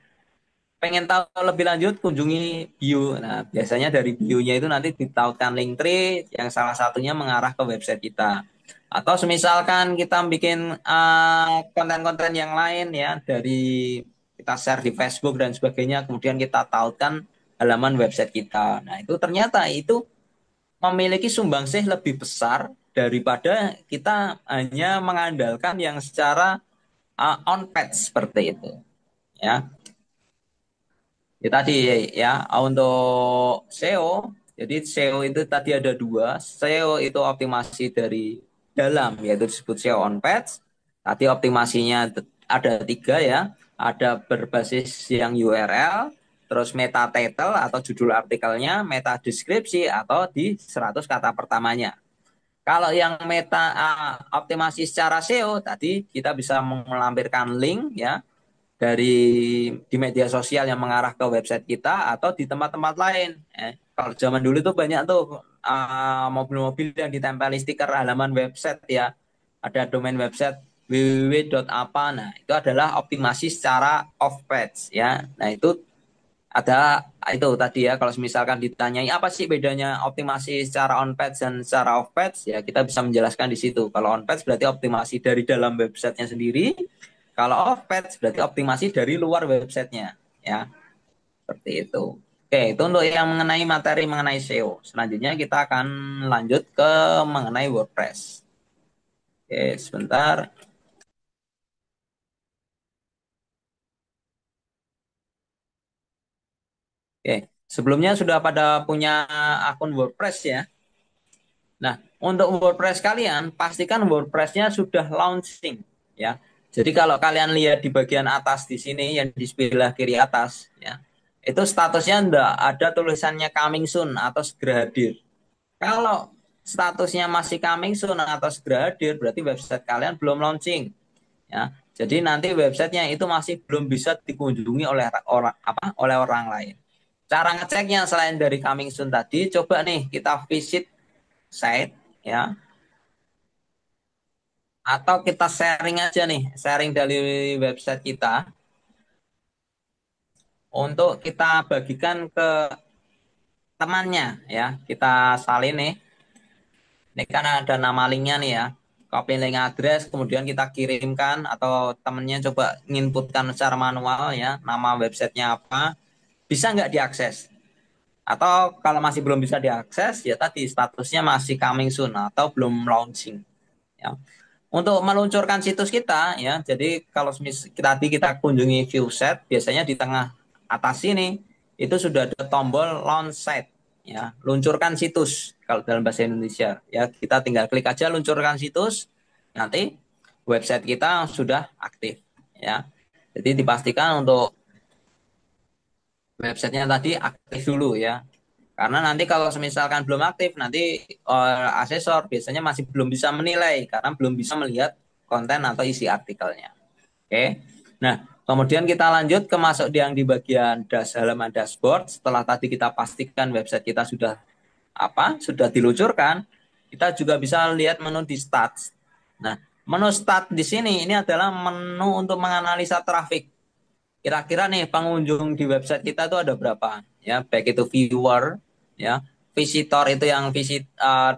Pengen tahu lebih lanjut kunjungi bio. Nah, biasanya dari bio-nya itu nanti ditautkan link tree yang salah satunya mengarah ke website kita. Atau semisalkan kita bikin konten-konten yang lain ya dari kita share di Facebook dan sebagainya, kemudian kita tautkan halaman website kita. Nah, itu ternyata itu memiliki sumbangsih lebih besar daripada kita hanya mengandalkan yang secara on page seperti itu. Ya. Ya tadi ya untuk SEO, jadi SEO itu tadi ada 2. SEO itu optimasi dari dalam yaitu disebut SEO on page. Tadi optimasinya ada 3 ya, ada berbasis yang URL, terus meta title atau judul artikelnya, meta deskripsi atau di 100 kata pertamanya. Kalau yang optimasi secara SEO tadi kita bisa melampirkan link ya dari di media sosial yang mengarah ke website kita atau di tempat-tempat lain. Kalau zaman dulu tuh banyak tuh mobil-mobil yang ditempeli stiker halaman website ya. Ada domain website www.apa. Nah, itu adalah optimasi secara off page ya. Nah, itu Ada itu tadi ya, kalau misalkan ditanyai apa sih bedanya optimasi secara on page dan secara off page, ya kita bisa menjelaskan di situ. Kalau on page berarti optimasi dari dalam websitenya sendiri, kalau off page berarti optimasi dari luar websitenya, ya seperti itu. Oke, itu untuk yang mengenai materi mengenai SEO. Selanjutnya kita akan lanjut ke mengenai WordPress. Oke, sebentar. Oke, sebelumnya sudah pada punya akun WordPress ya. Nah, untuk WordPress kalian, pastikan WordPress-nya sudah launching ya. Jadi kalau kalian lihat di bagian atas di sini yang di sebelah kiri atas ya, itu statusnya enggak ada tulisannya coming soon atau segera hadir. Kalau statusnya masih coming soon atau segera hadir, berarti website kalian belum launching ya. Jadi nanti websitenya itu masih belum bisa dikunjungi oleh orang oleh orang lain. Cara ngeceknya selain dari coming soon tadi, coba nih kita visit site ya, atau kita sharing aja nih, sharing dari website kita untuk kita bagikan ke temannya ya. Kita salin nih. Ini kan ada nama linknya nih ya. Copy link address, kemudian kita kirimkan atau temennya coba nginputkan secara manual ya, nama websitenya apa, bisa nggak diakses? Atau kalau masih belum bisa diakses, ya tadi statusnya masih coming soon atau belum launching. Ya. Untuk meluncurkan situs kita ya, jadi kalau tadi kita kunjungi view set, biasanya di tengah atas ini itu sudah ada tombol launch site ya, luncurkan situs kalau dalam bahasa Indonesia ya, kita tinggal klik aja luncurkan situs, nanti website kita sudah aktif ya. Jadi dipastikan untuk websitenya tadi aktif dulu ya. Karena nanti kalau misalkan belum aktif, nanti asesor biasanya masih belum bisa menilai karena belum bisa melihat konten atau isi artikelnya. Oke. Nah, kemudian kita lanjut ke masuk yang di bagian halaman dashboard. Setelah tadi kita pastikan website kita sudah sudah diluncurkan, kita juga bisa lihat menu di stats. Nah, menu stat di sini ini adalah menu untuk menganalisa traffic. Kira-kira nih pengunjung di website kita tuh ada berapa ya, baik itu viewer ya, visitor itu yang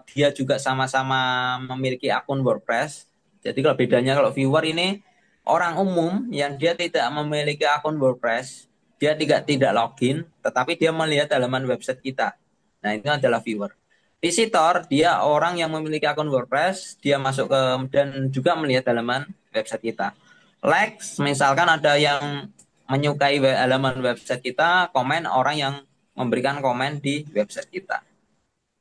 dia juga sama-sama memiliki akun WordPress. Jadi kalau bedanya, kalau viewer ini orang umum yang dia tidak memiliki akun WordPress, dia tidak login tetapi dia melihat halaman website kita. Nah, itu adalah viewer. Visitor dia orang yang memiliki akun WordPress, dia masuk ke dan juga melihat halaman website kita. Likes, misalkan ada yang menyukai halaman website kita, komen orang yang memberikan komen di website kita.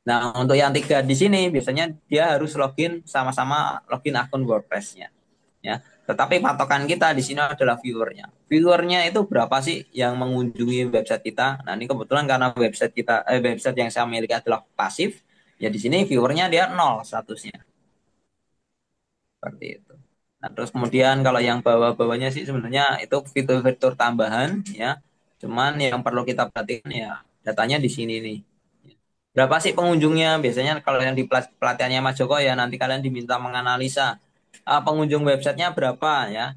Nah, untuk yang tiga di sini biasanya dia harus login, sama-sama login akun WordPress-nya. Ya. Tetapi patokan kita di sini adalah viewernya. Viewernya itu berapa sih yang mengunjungi website kita? Nah, ini kebetulan karena website yang saya miliki adalah pasif, ya di sini viewernya dia nol statusnya. Seperti itu. Nah, terus kemudian kalau yang bawah-bawahnya sih sebenarnya itu fitur-fitur tambahan ya. Cuman yang perlu kita perhatikan ya datanya di sini nih. Berapa sih pengunjungnya? Biasanya kalau yang di pelatihannya Mas Joko ya, nanti kalian diminta menganalisa pengunjung websitenya berapa ya.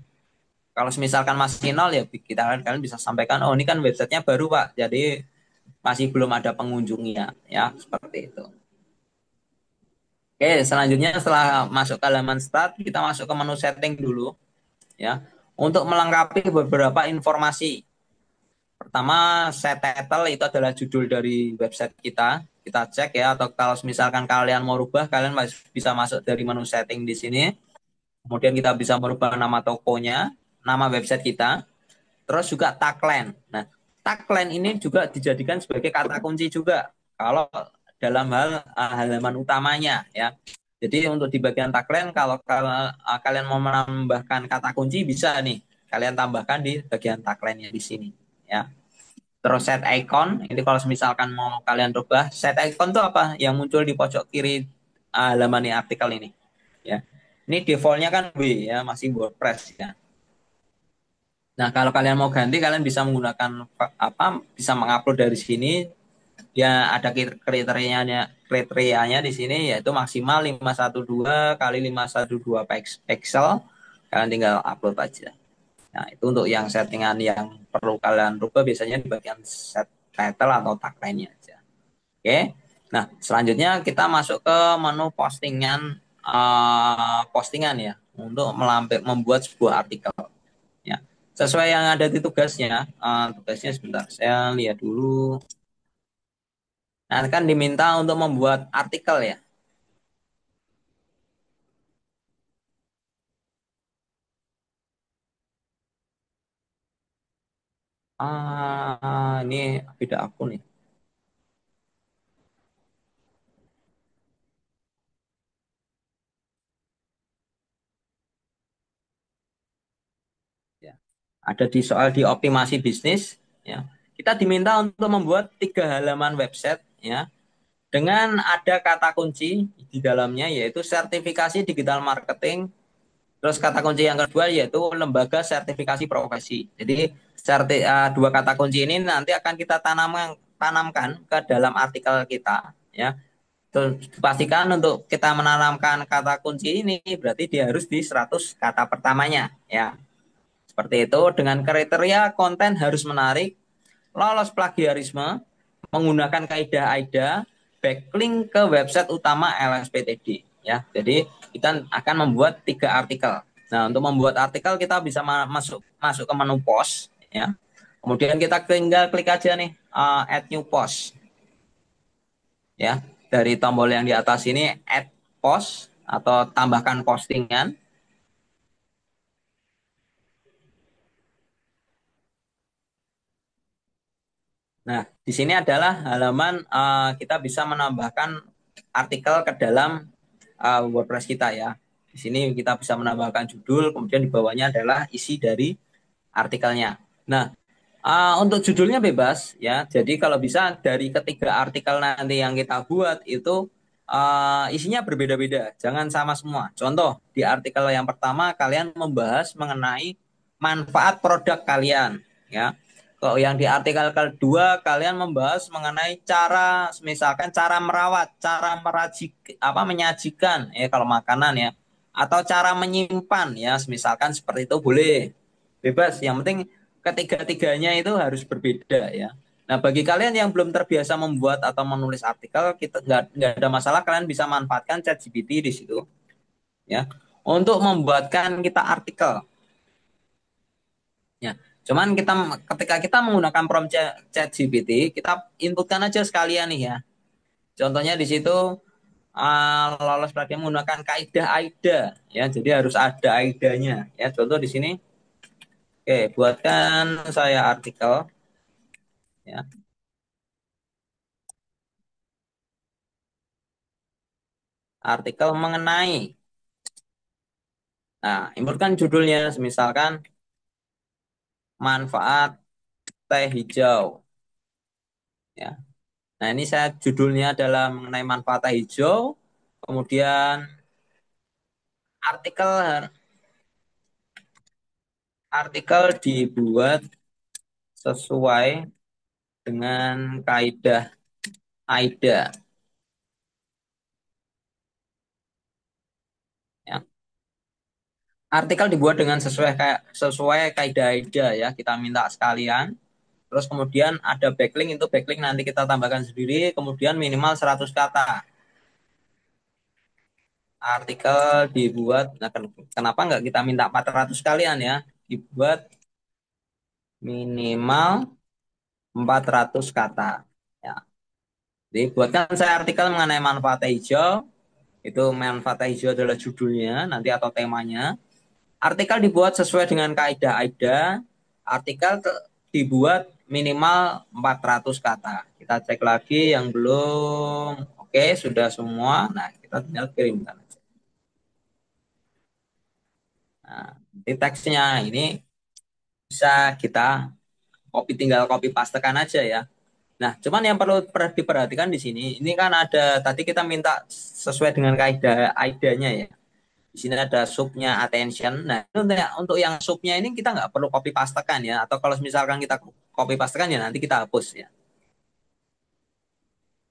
Kalau misalkan masih nol ya kita kalian bisa sampaikan, oh ini kan websitenya baru Pak, jadi masih belum ada pengunjungnya ya, seperti itu. Oke, selanjutnya setelah masuk ke halaman start, kita masuk ke menu setting dulu ya, untuk melengkapi beberapa informasi. Pertama, set title itu adalah judul dari website kita. Kita cek ya, atau kalau misalkan kalian mau rubah, kalian bisa masuk dari menu setting di sini. Kemudian kita bisa merubah nama tokonya, nama website kita, terus juga tagline. Nah, tagline ini juga dijadikan sebagai kata kunci juga kalau dalam hal halaman utamanya ya. Jadi untuk di bagian tagline, kalau kalian mau menambahkan kata kunci bisa nih, kalian tambahkan di bagian tagline-nya di sini ya. Terus set icon, ini kalau misalkan mau kalian rubah, set icon itu apa? Yang muncul di pojok kiri halaman artikel ini ya. Ini defaultnya kan W ya, masih WordPress ya. Nah, kalau kalian mau ganti, kalian bisa menggunakan bisa mengupload dari sini. Ya, ada kriterianya di sini, yaitu maksimal 512 kali 512 pixel. Kalian tinggal upload aja. Nah, itu untuk yang settingan yang perlu kalian rubah biasanya di bagian set title atau tagline-nya aja. Oke. Nah, selanjutnya kita masuk ke menu postingan ya untuk membuat sebuah artikel ya. Sesuai yang ada di tugasnya, tugasnya sebentar saya lihat dulu. Nah, kan diminta untuk membuat artikel ya. Ini beda akun nih. Ya. Ada di soal di optimasi bisnis ya. Kita diminta untuk membuat 3 halaman website ya dengan ada kata kunci di dalamnya yaitu sertifikasi digital marketing. Terus kata kunci yang kedua yaitu lembaga sertifikasi profesi. Jadi dua kata kunci ini nanti akan kita tanamkan ke dalam artikel kita ya. Terus pastikan untuk kita menanamkan kata kunci ini berarti dia harus di 100 kata pertamanya ya. Seperti itu dengan kriteria konten harus menarik, lolos plagiarisme, menggunakan kaidah AIDA, backlink ke website utama LSPTD ya. Jadi kita akan membuat 3 artikel. Nah, untuk membuat artikel kita bisa masuk masuk ke menu post ya. Kemudian kita tinggal klik aja nih add new post ya. Dari tombol yang di atas ini add post atau tambahkan postingan. Nah, di sini adalah halaman kita bisa menambahkan artikel ke dalam WordPress kita ya. Di sini kita bisa menambahkan judul, kemudian di bawahnya adalah isi dari artikelnya. Nah, untuk judulnya bebas ya. Jadi kalau bisa dari ketiga artikel nanti yang kita buat itu isinya berbeda-beda, jangan sama semua. Contoh di artikel yang pertama kalian membahas mengenai manfaat produk kalian ya. Kalau yang di artikel kedua kalian membahas mengenai cara misalkan cara merawat, cara merajik menyajikan ya kalau makanan ya atau cara menyimpan ya misalkan seperti itu boleh bebas. Yang penting ketiga-tiganya itu harus berbeda ya. Nah, bagi kalian yang belum terbiasa membuat atau menulis artikel, kita nggak ada masalah, kalian bisa manfaatkan ChatGPT di situ ya untuk membuatkan kita artikel ya. Cuman ketika kita menggunakan prompt ChatGPT, kita inputkan aja sekalian nih ya. Contohnya di situ lolos pelatihan menggunakan kaidah AIDA ya. Jadi harus ada AIDA-nya ya. Contoh di sini, oke, buatkan saya artikel ya. Artikel mengenai. Nah, inputkan judulnya, misalkan manfaat teh hijau. Ya. Nah, ini saya judulnya adalah mengenai manfaat teh hijau. Kemudian artikel artikel dibuat sesuai dengan kaidah AIDA. Ya. Artikel dibuat dengan sesuai kaidah AIDA ya. Kita minta sekalian. Terus kemudian ada backlink, itu backlink nanti kita tambahkan sendiri. Kemudian minimal 100 kata. Artikel dibuat, nah kenapa nggak kita minta 400 kalian ya? Dibuat minimal 400 kata. Ya. Jadi buatkan saya artikel mengenai manfaat hijau. Itu manfaat hijau adalah judulnya nanti atau temanya. Artikel dibuat sesuai dengan kaidah AIDA. Artikel dibuat minimal 400 kata. Kita cek lagi yang belum. Oke, sudah semua. Nah, kita tinggal kirimkan. Nah, di teksnya ini bisa kita tinggal copy pastekan aja ya. Nah, cuman yang perlu diperhatikan di sini, ini kan ada tadi kita minta sesuai dengan kaidah AIDA-nya ya. Di sini ada subnya attention. Nah, untuk yang subnya ini kita nggak perlu copy pastekan ya. Atau kalau misalkan kita copy pastekan ya nanti kita hapus ya.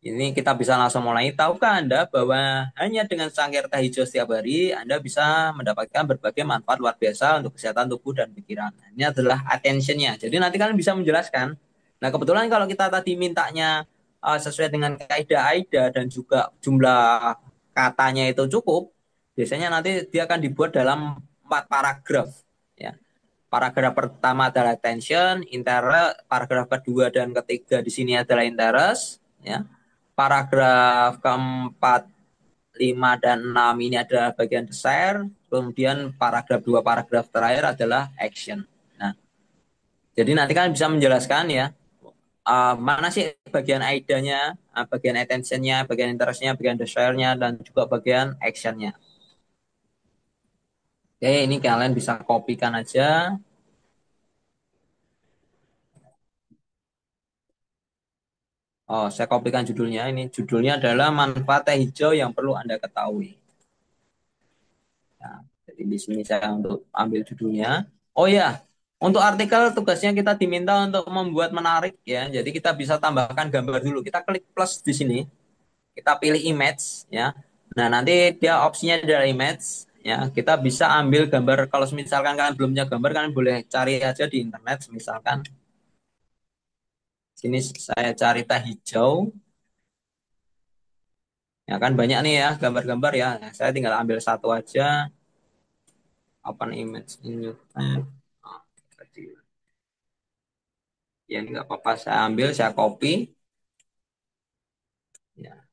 Ini kita bisa langsung mulai. Tahukah Anda bahwa hanya dengan cangkir teh hijau setiap hari, Anda bisa mendapatkan berbagai manfaat luar biasa untuk kesehatan tubuh dan pikiran. Nah, ini adalah attention-nya. Jadi nanti kalian bisa menjelaskan. Nah, kebetulan kalau kita tadi mintanya sesuai dengan kaidah AIDA dan juga jumlah katanya itu cukup, biasanya nanti dia akan dibuat dalam 4 paragraf. Ya. Paragraf pertama adalah attention, interest, paragraf kedua dan ketiga di sini adalah interest, ya. Paragraf keempat, 5 dan 6 ini adalah bagian desire. Kemudian paragraf 2 paragraf terakhir adalah action. Nah, jadi nanti kan bisa menjelaskan ya, mana sih bagian aidanya, bagian attentionnya, bagian interestnya, bagian desire-nya, dan juga bagian actionnya. Oke, ini kalian bisa kopikan aja. Oh, saya kopikan judulnya. Ini judulnya adalah manfaat teh hijau yang perlu Anda ketahui. Nah, jadi di sini saya untuk ambil judulnya. Oh ya, untuk artikel tugasnya kita diminta untuk membuat menarik ya. Jadi kita bisa tambahkan gambar dulu. Kita klik plus di sini, kita pilih image ya. Nah, nanti dia opsinya adalah image ya. Kita bisa ambil gambar kalau misalkan kalian belum punya gambar, kalian boleh cari aja di internet misalkan. Sini saya cari teh hijau. Ya kan banyak nih ya gambar-gambar ya. Nah, saya tinggal ambil satu aja. Open image in new tab. Oh, ya ini nggak apa-apa. Saya ambil, saya copy. Ya,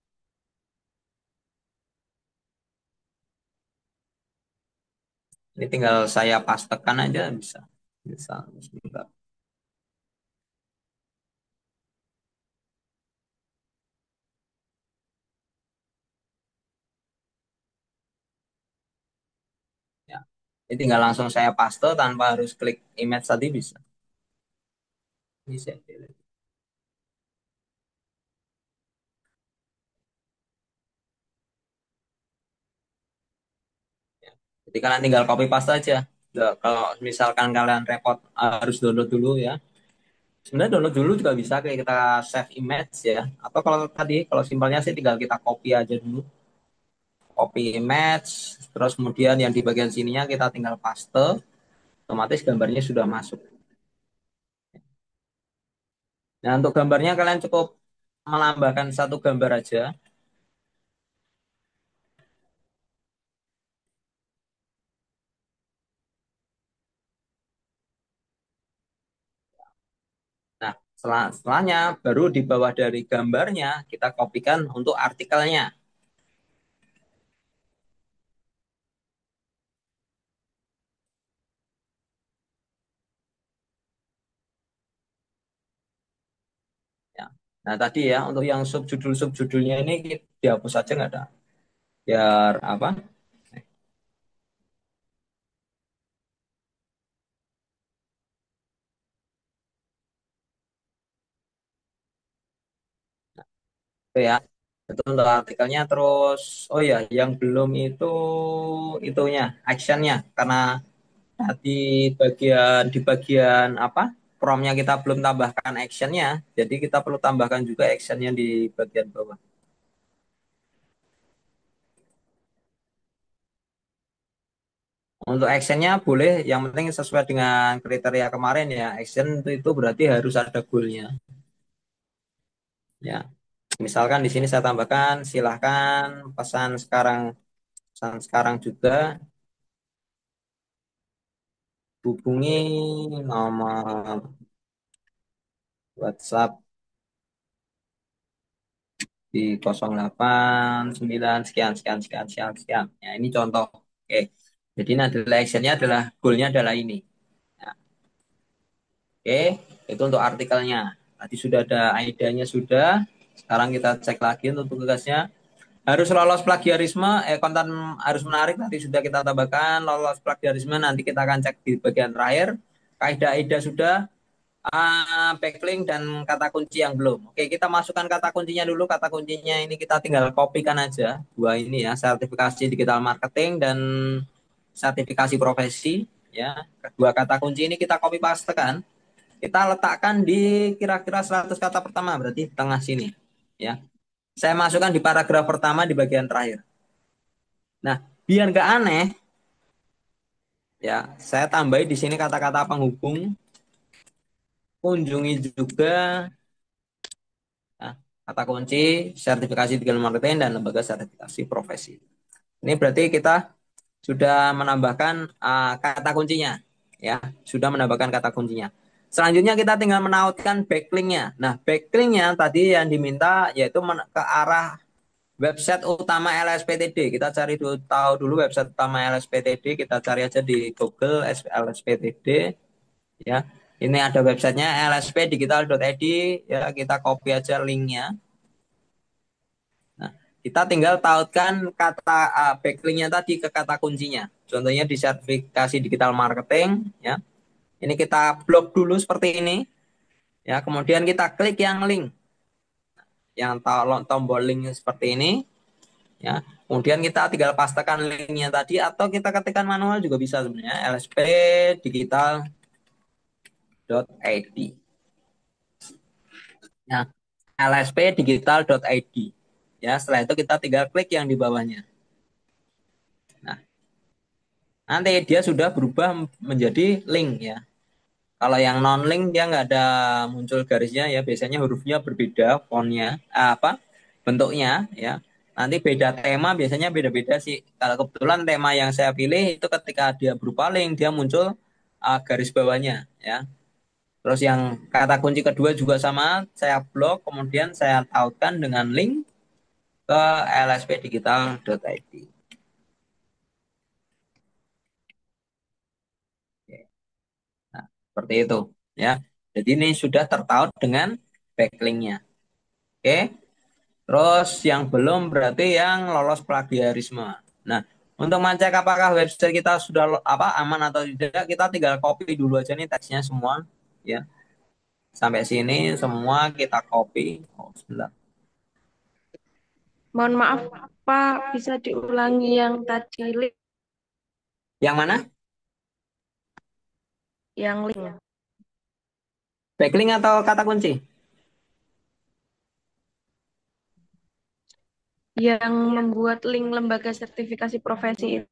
ini tinggal saya pastekan aja bisa. Bisa. Sebentar. Ya. Ini tinggal langsung saya paste tanpa harus klik image tadi bisa. Ini saya pilih. Ya. Jadi kalian tinggal copy paste aja. Nggak, kalau misalkan kalian repot harus download dulu ya. Sebenarnya download dulu juga bisa kayak kita save image ya. Atau kalau tadi kalau simpelnya sih tinggal kita copy aja dulu. Copy image, terus kemudian yang di bagian sininya kita tinggal paste, otomatis gambarnya sudah masuk. Nah, untuk gambarnya kalian cukup menambahkan satu gambar aja. Nah, setelahnya baru di bawah dari gambarnya kita kopikan untuk artikelnya. Ya. Nah, tadi ya untuk yang subjudul-subjudulnya ini dihapus saja nggak ada. Biar apa? Itu ya. Itu untuk artikelnya terus oh ya yang belum itu itunya actionnya karena tadi di bagian apa promnya kita belum tambahkan actionnya jadi kita perlu tambahkan juga actionnya di bagian bawah. Untuk actionnya boleh yang penting sesuai dengan kriteria kemarin ya action itu berarti harus ada goalnya ya misalkan di sini saya tambahkan silahkan pesan sekarang juga hubungi nomor WhatsApp di 089 sekian sekian sekian sekian sekian. Ya, ini contoh. Oke. Jadi nanti actionnya adalah goalnya adalah ini. Nah, oke, itu untuk artikelnya. Tadi sudah ada ID-nya sudah. Sekarang kita cek lagi untuk tugasnya. Harus lolos plagiarisme, konten harus menarik. Tadi sudah kita tambahkan lolos plagiarisme. Nanti kita akan cek di bagian terakhir. Kaidah-kaidah sudah. Backlink dan kata kunci yang belum. Oke, kita masukkan kata kuncinya dulu. Kata kuncinya ini kita tinggal kopikan aja. Dua ini ya, sertifikasi digital marketing dan sertifikasi profesi. Ya, kedua kata kunci ini kita copy paste kan. Kita letakkan di kira-kira 100 kata pertama, berarti di tengah sini. Ya, saya masukkan di paragraf pertama di bagian terakhir. Nah, biar nggak aneh, ya saya tambahi di sini kata-kata penghubung, kunjungi juga ya, kata kunci sertifikasi digital marketing dan lembaga sertifikasi profesi. Ini berarti kita sudah menambahkan kata kuncinya, ya sudah menambahkan kata kuncinya. Selanjutnya kita tinggal menautkan backlinknya. Nah, backlinknya tadi yang diminta yaitu ke arah website utama LSPTD. Kita cari dulu, tahu dulu website utama LSPTD. Kita cari aja di Google LSPTD. Ya, ini ada websitenya lspdigital.id. Ya, kita copy aja linknya. Nah, kita tinggal tautkan kata backlinknya tadi ke kata kuncinya. Contohnya di sertifikasi digital marketing, ya. Ini kita blok dulu seperti ini, ya. Kemudian kita klik yang link, yang tombol link seperti ini, ya. Kemudian kita tinggal pastekan linknya tadi atau kita ketikkan manual juga bisa sebenarnya lspdigital.id. Ya, lspdigital.id. Ya, setelah itu kita tinggal klik yang di bawahnya. Nah, nanti dia sudah berubah menjadi link ya. Kalau yang non link dia nggak ada muncul garisnya ya, biasanya hurufnya berbeda, fontnya apa bentuknya ya. Nanti beda tema biasanya beda-beda sih. Kalau kebetulan tema yang saya pilih itu ketika dia berupa link dia muncul garis bawahnya ya. Terus yang kata kunci kedua juga sama, saya blok kemudian saya tautkan dengan link ke lspdigital.id. Nah, seperti itu ya. Jadi ini sudah tertaut dengan backlinknya. Oke. Terus yang belum berarti yang lolos plagiarisme. Nah, untuk mengecek apakah website kita sudah aman atau tidak, kita tinggal copy dulu aja nih teksnya semua ya. Sampai sini semua kita copy. Oh, sebentar. Mohon maaf, Pak, bisa diulangi yang tadi link, Yang mana? yang link, Backlink atau kata kunci? yang membuat link lembaga sertifikasi profesi itu.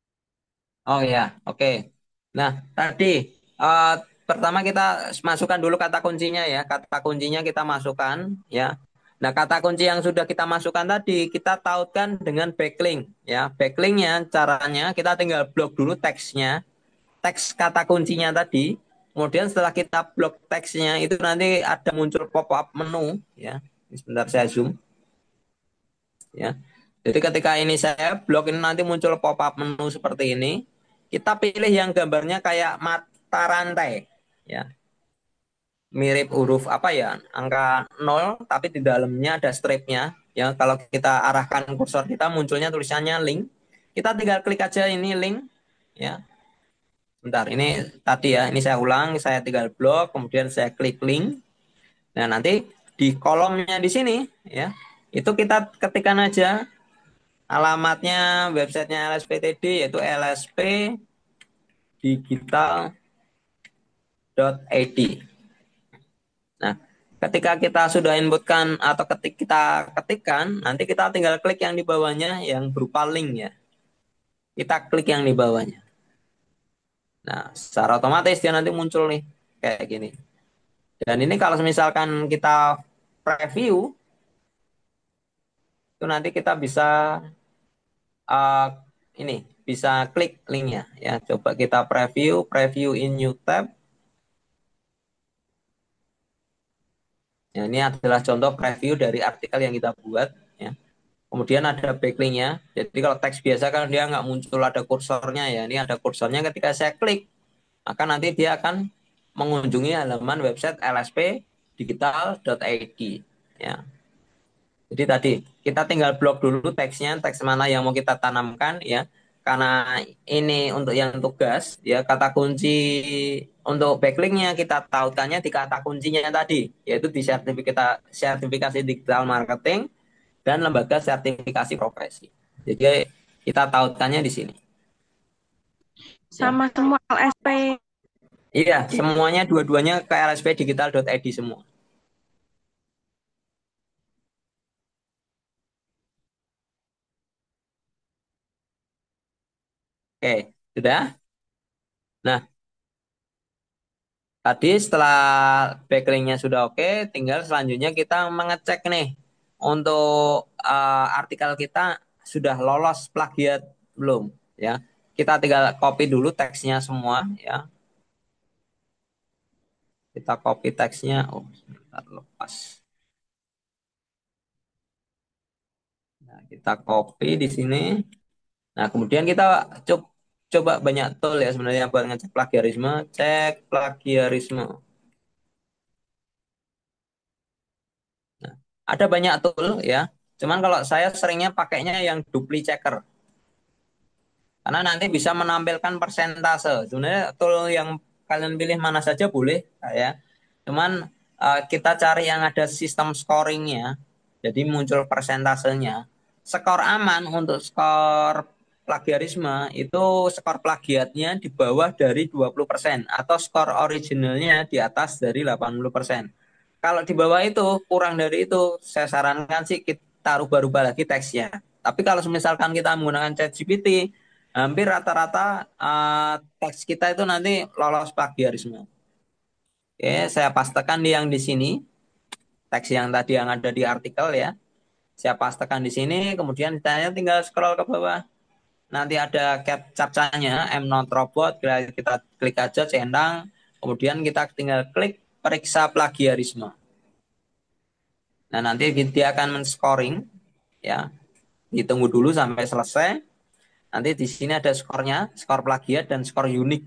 Oh ya, oke. Nah, tadi eh, pertama kita masukkan dulu kata kuncinya ya. Kata kuncinya kita masukkan ya. Nah, kata kunci yang sudah kita masukkan tadi kita tautkan dengan backlink ya. Backlinknya caranya kita tinggal blok dulu teksnya, teks kata kuncinya tadi. Kemudian setelah kita blok teksnya itu nanti ada muncul pop-up menu ya. Ini sebentar saya zoom ya. Jadi ketika ini saya blok ini nanti muncul pop-up menu seperti ini. Kita pilih yang gambarnya kayak mata rantai ya. Mirip huruf apa ya? Angka 0 tapi di dalamnya ada stripnya ya. Kalau kita arahkan kursor kita munculnya tulisannya link. Kita tinggal klik aja ini link ya. Bentar, ini tadi ya, ini saya ulang, saya tinggal blok, kemudian saya klik link. Nah, nanti di kolomnya di sini ya, itu kita ketikkan aja alamatnya websitenya LSPTD yaitu lspdigital.id. Nah, ketika kita sudah inputkan atau kita ketikkan, nanti kita tinggal klik yang di bawahnya yang berupa link ya. Kita klik yang di bawahnya. Nah, secara otomatis dia nanti muncul nih kayak gini. Dan ini kalau misalkan kita preview, itu nanti kita bisa uh, ini bisa klik linknya ya. Coba kita preview in new tab. Ya, ini adalah contoh preview dari artikel yang kita buat. Ya. Kemudian ada backlinknya. Jadi kalau teks biasa kan dia nggak muncul ada kursornya ya. Ini ada kursornya ketika saya klik, maka nanti dia akan mengunjungi halaman website lspdigital.id. Ya. Jadi tadi kita tinggal blok dulu teksnya, teks mana yang mau kita tanamkan ya. Karena ini untuk yang tugas ya kata kunci untuk backlinknya kita tautkannya di kata kuncinya tadi yaitu di sertifikasi digital marketing dan lembaga sertifikasi profesi. Jadi kita tautkannya di sini. Ya. Sama semua LSP. Iya, semuanya dua-duanya ke lspdigital.id semua. Oke, sudah. Nah, tadi setelah backlinknya sudah oke, tinggal selanjutnya kita mengecek nih untuk artikel kita sudah lolos plagiat belum, ya. Kita tinggal copy dulu teksnya semua, ya. Kita copy teksnya. Oh, sebentar lepas. Nah, kita copy di sini. Nah, kemudian kita coba banyak tool ya sebenarnya buat ngecek plagiarisme. Cek plagiarisme. Nah, ada banyak tool ya. Cuman kalau saya seringnya pakainya yang dupli checker. Karena nanti bisa menampilkan persentase. Sebenarnya tool yang kalian pilih mana saja boleh ya. Cuman kita cari yang ada sistem scoringnya. Jadi muncul persentasenya. Skor aman untuk skor plagiarisme itu skor plagiatnya di bawah dari 20% atau skor originalnya di atas dari 80%. Kalau di bawah itu kurang dari itu, saya sarankan sih kita rubah-rubah lagi teksnya. Tapi kalau misalkan kita menggunakan ChatGPT, hampir rata-rata teks kita itu nanti lolos plagiarisme. Oke, saya pastekan di yang di sini, teks yang tadi yang ada di artikel ya. Saya pastekan di sini, kemudian saya tinggal scroll ke bawah. Nanti ada captcha-nya, I'm not robot, kita klik aja centang, kemudian kita tinggal klik periksa plagiarisme. Nah, nanti dia akan men-scoring ya. Ditunggu dulu sampai selesai. Nanti di sini ada skornya, skor plagiat dan skor unik.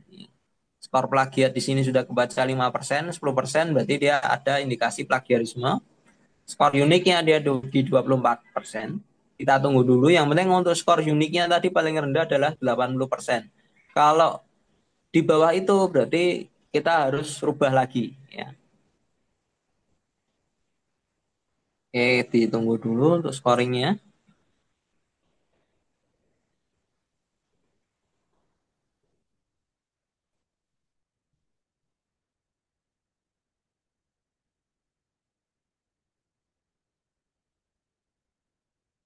Skor plagiat di sini sudah kebaca 5%, 10%, berarti dia ada indikasi plagiarisme. Skor uniknya dia di 24%. Kita tunggu dulu. Yang penting untuk skor uniknya tadi paling rendah adalah 80%. Kalau di bawah itu berarti kita harus rubah lagi ya. Oke, ditunggu dulu untuk scoringnya.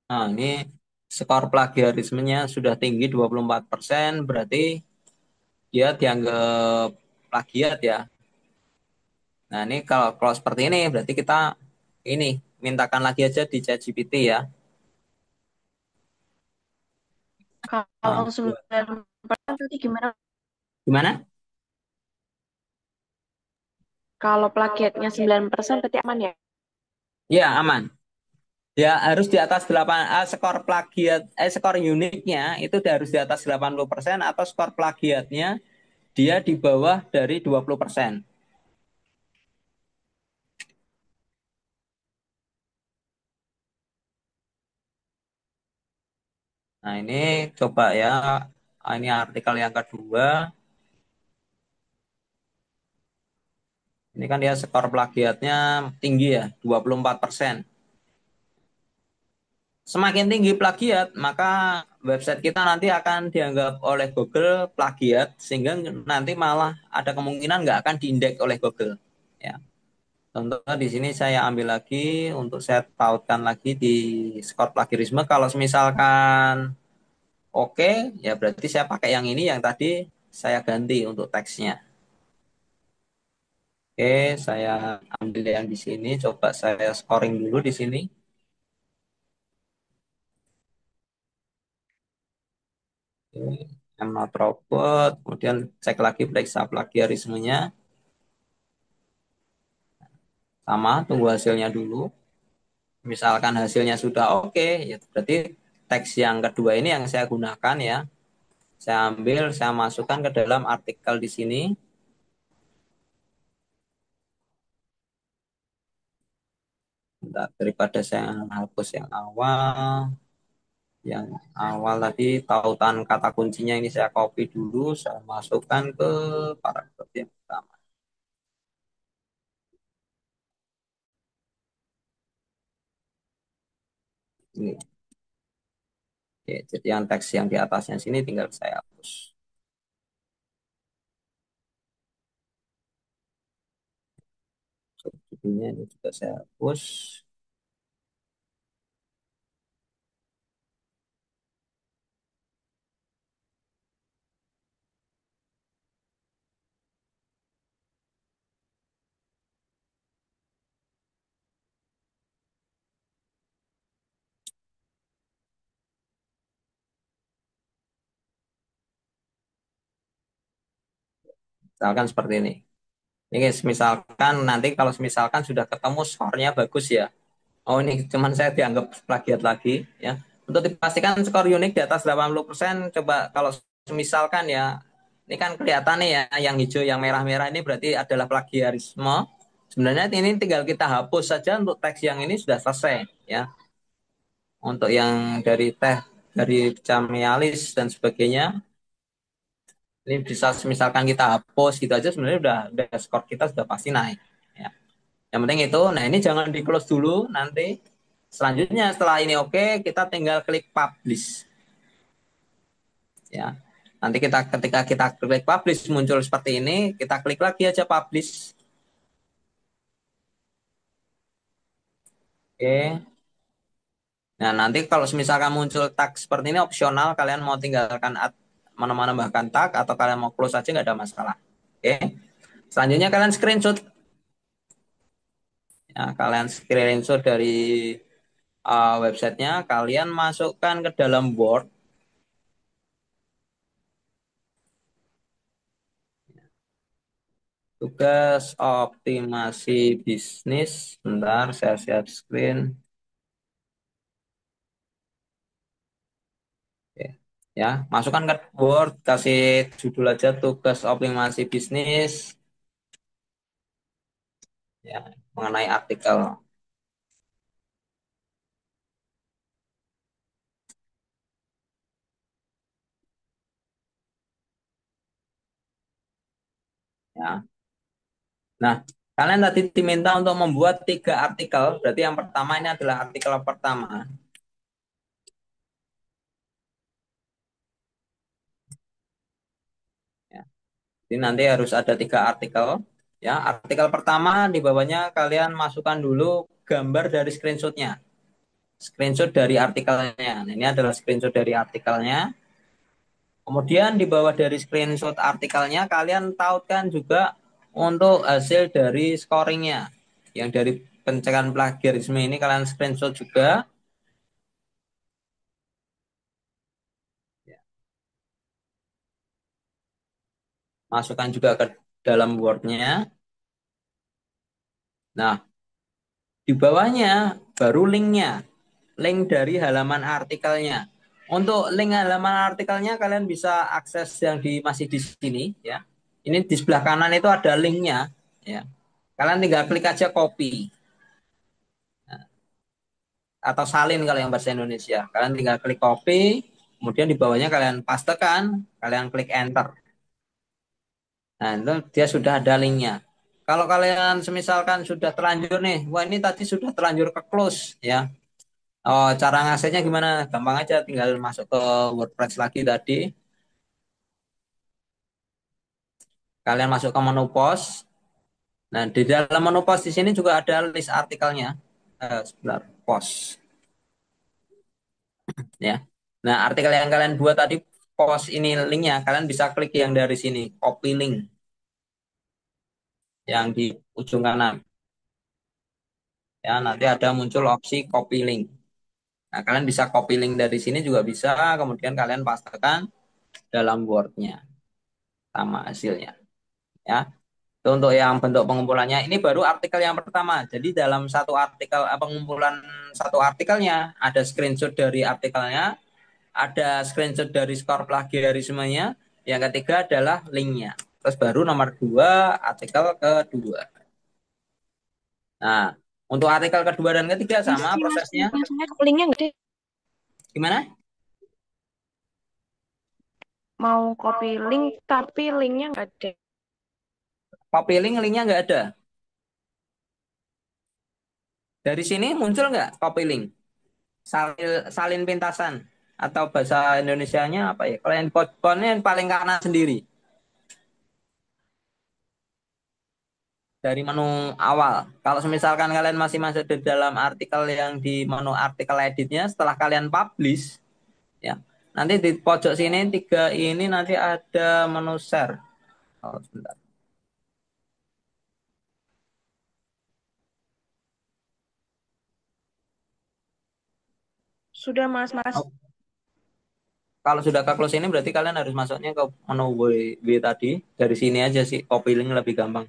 Nah, ini skor plagiarismenya sudah tinggi 24%, berarti dia dianggap plagiat ya. Nah, ini kalau seperti ini berarti kita ini mintakan lagi aja di ChatGPT ya. Kalau Nah, 9% tadi gimana? gimana? Kalau plagiatnya 9% berarti aman ya? Ya, aman. Ya harus di atas 8 skor plagiat skor uniknya itu harus di atas 80% atau skor plagiatnya dia di bawah dari 20%. Nah, ini coba ya. Ini artikel yang kedua. Ini kan dia skor plagiatnya tinggi ya, 24%. Semakin tinggi plagiat, maka website kita nanti akan dianggap oleh Google plagiat, sehingga nanti malah ada kemungkinan nggak akan diindeks oleh Google. Ya. Contohnya di sini saya ambil lagi untuk saya tautkan lagi di skor plagiarisme. Kalau misalkan oke, ya berarti saya pakai yang ini yang tadi saya ganti untuk teksnya. Oke, saya ambil yang di sini. Coba saya scoring dulu di sini. Oke, I'm not robot. Kemudian cek lagi periksa plagiarismenya. Sama, tunggu hasilnya dulu. Misalkan hasilnya sudah oke, ya berarti teks yang kedua ini yang saya gunakan ya. Saya ambil, saya masukkan ke dalam artikel di sini. Bentar, daripada saya hapus yang awal tadi tautan kata kuncinya ini saya copy dulu, saya masukkan ke paragraf yang pertama. Ini, oke, jadi yang teks yang di atasnya sini tinggal saya hapus. Judulnya ini juga saya hapus. Misalkan seperti ini. Ini misalkan nanti kalau misalkan sudah ketemu skornya bagus ya. Oh ini cuman saya dianggap plagiat lagi ya. Untuk dipastikan skor unik di atas 80%, coba kalau misalkan ya, ini kan kelihatan nih ya, yang hijau, yang merah-merah ini berarti adalah plagiarisme. Sebenarnya ini tinggal kita hapus saja untuk teks yang ini sudah selesai ya. Untuk yang dari dari Camialis dan sebagainya, ini bisa misalkan kita hapus gitu aja sebenarnya udah skor kita sudah pasti naik. Ya. Yang penting itu, nah ini jangan di close dulu nanti. Selanjutnya setelah ini oke, kita tinggal klik publish. Ya. Nanti ketika kita klik publish muncul seperti ini, kita klik lagi aja publish. Oke. Nah, nanti kalau misalkan muncul tag seperti ini opsional, kalian mau tinggalkan menambahkan tag atau kalian mau close aja nggak ada masalah. Oke. Selanjutnya kalian screenshot. Ya, kalian screenshot dari websitenya, kalian masukkan ke dalam Word. Tugas optimasi bisnis. Bentar, saya share screen. Oke. Ya, masukkan ke Word, kasih judul aja tugas optimasi bisnis. Ya, mengenai artikel. Ya. Nah, kalian tadi diminta untuk membuat 3 artikel. Berarti yang pertama ini adalah artikel pertama. Ya. Jadi nanti harus ada 3 artikel. Ya, artikel pertama di bawahnya kalian masukkan dulu gambar dari screenshotnya. Screenshot dari artikelnya. Nah, ini adalah screenshot dari artikelnya. Kemudian di bawah dari screenshot artikelnya kalian tautkan juga untuk hasil dari scoringnya. Yang dari pencegahan plagiarisme ini kalian screenshot juga. Masukkan juga ke dalam Word-nya. Nah, di bawahnya baru linknya. Link dari halaman artikelnya. Untuk link halaman artikelnya kalian bisa akses yang masih di sini ya. Ini di sebelah kanan itu ada linknya ya. Kalian tinggal klik aja copy atau salin kalau yang bahasa Indonesia. Kalian tinggal klik copy, kemudian di bawahnya kalian pastekan, kalian klik enter. Nah, itu dia sudah ada linknya. Kalau kalian semisalkan sudah terlanjur nih, wah ini tadi sudah terlanjur ke close ya. Oh, cara ngaksesnya gimana? Gampang aja, tinggal masuk ke WordPress lagi tadi. Kalian masuk ke menu post. Nah, di dalam menu post di sini juga ada list artikelnya. Sebentar, post ya. Nah, artikel yang kalian buat tadi post ini linknya, kalian bisa klik yang dari sini, copy link yang di ujung kanan. Ya, nanti ada muncul opsi copy link. Nah, kalian bisa copy link dari sini juga bisa, kemudian kalian pastekan dalam Word-nya sama hasilnya. Ya, itu untuk yang bentuk pengumpulannya. Ini baru artikel yang pertama. Jadi dalam satu artikel pengumpulan satu artikelnya ada screenshot dari artikelnya, ada screenshot dari skor plagiarismenya. Yang ketiga adalah linknya. Terus baru nomor 2 artikel kedua. Nah, untuk artikel kedua dan ketiga Bisa sama sih mas, prosesnya. maksudnya linknya nggak ada. Gimana? Mau copy link, tapi linknya nggak ada. Copy link, linknya nggak ada. Dari sini muncul nggak copy link? Salin pintasan atau bahasa Indonesianya apa ya? Kalau yang outbound yang paling kanan sendiri dari menu awal. Kalau misalkan kalian masih masuk di dalam artikel yang di menu artikel editnya, setelah kalian publish, ya nanti di pojok sini 3 ini nanti ada menu share. Oh, sebentar. Sudah mas, mas. Oh, kalau sudah ke close ini berarti kalian harus masuknya ke menu W tadi. Dari sini aja sih, copy link lebih gampang.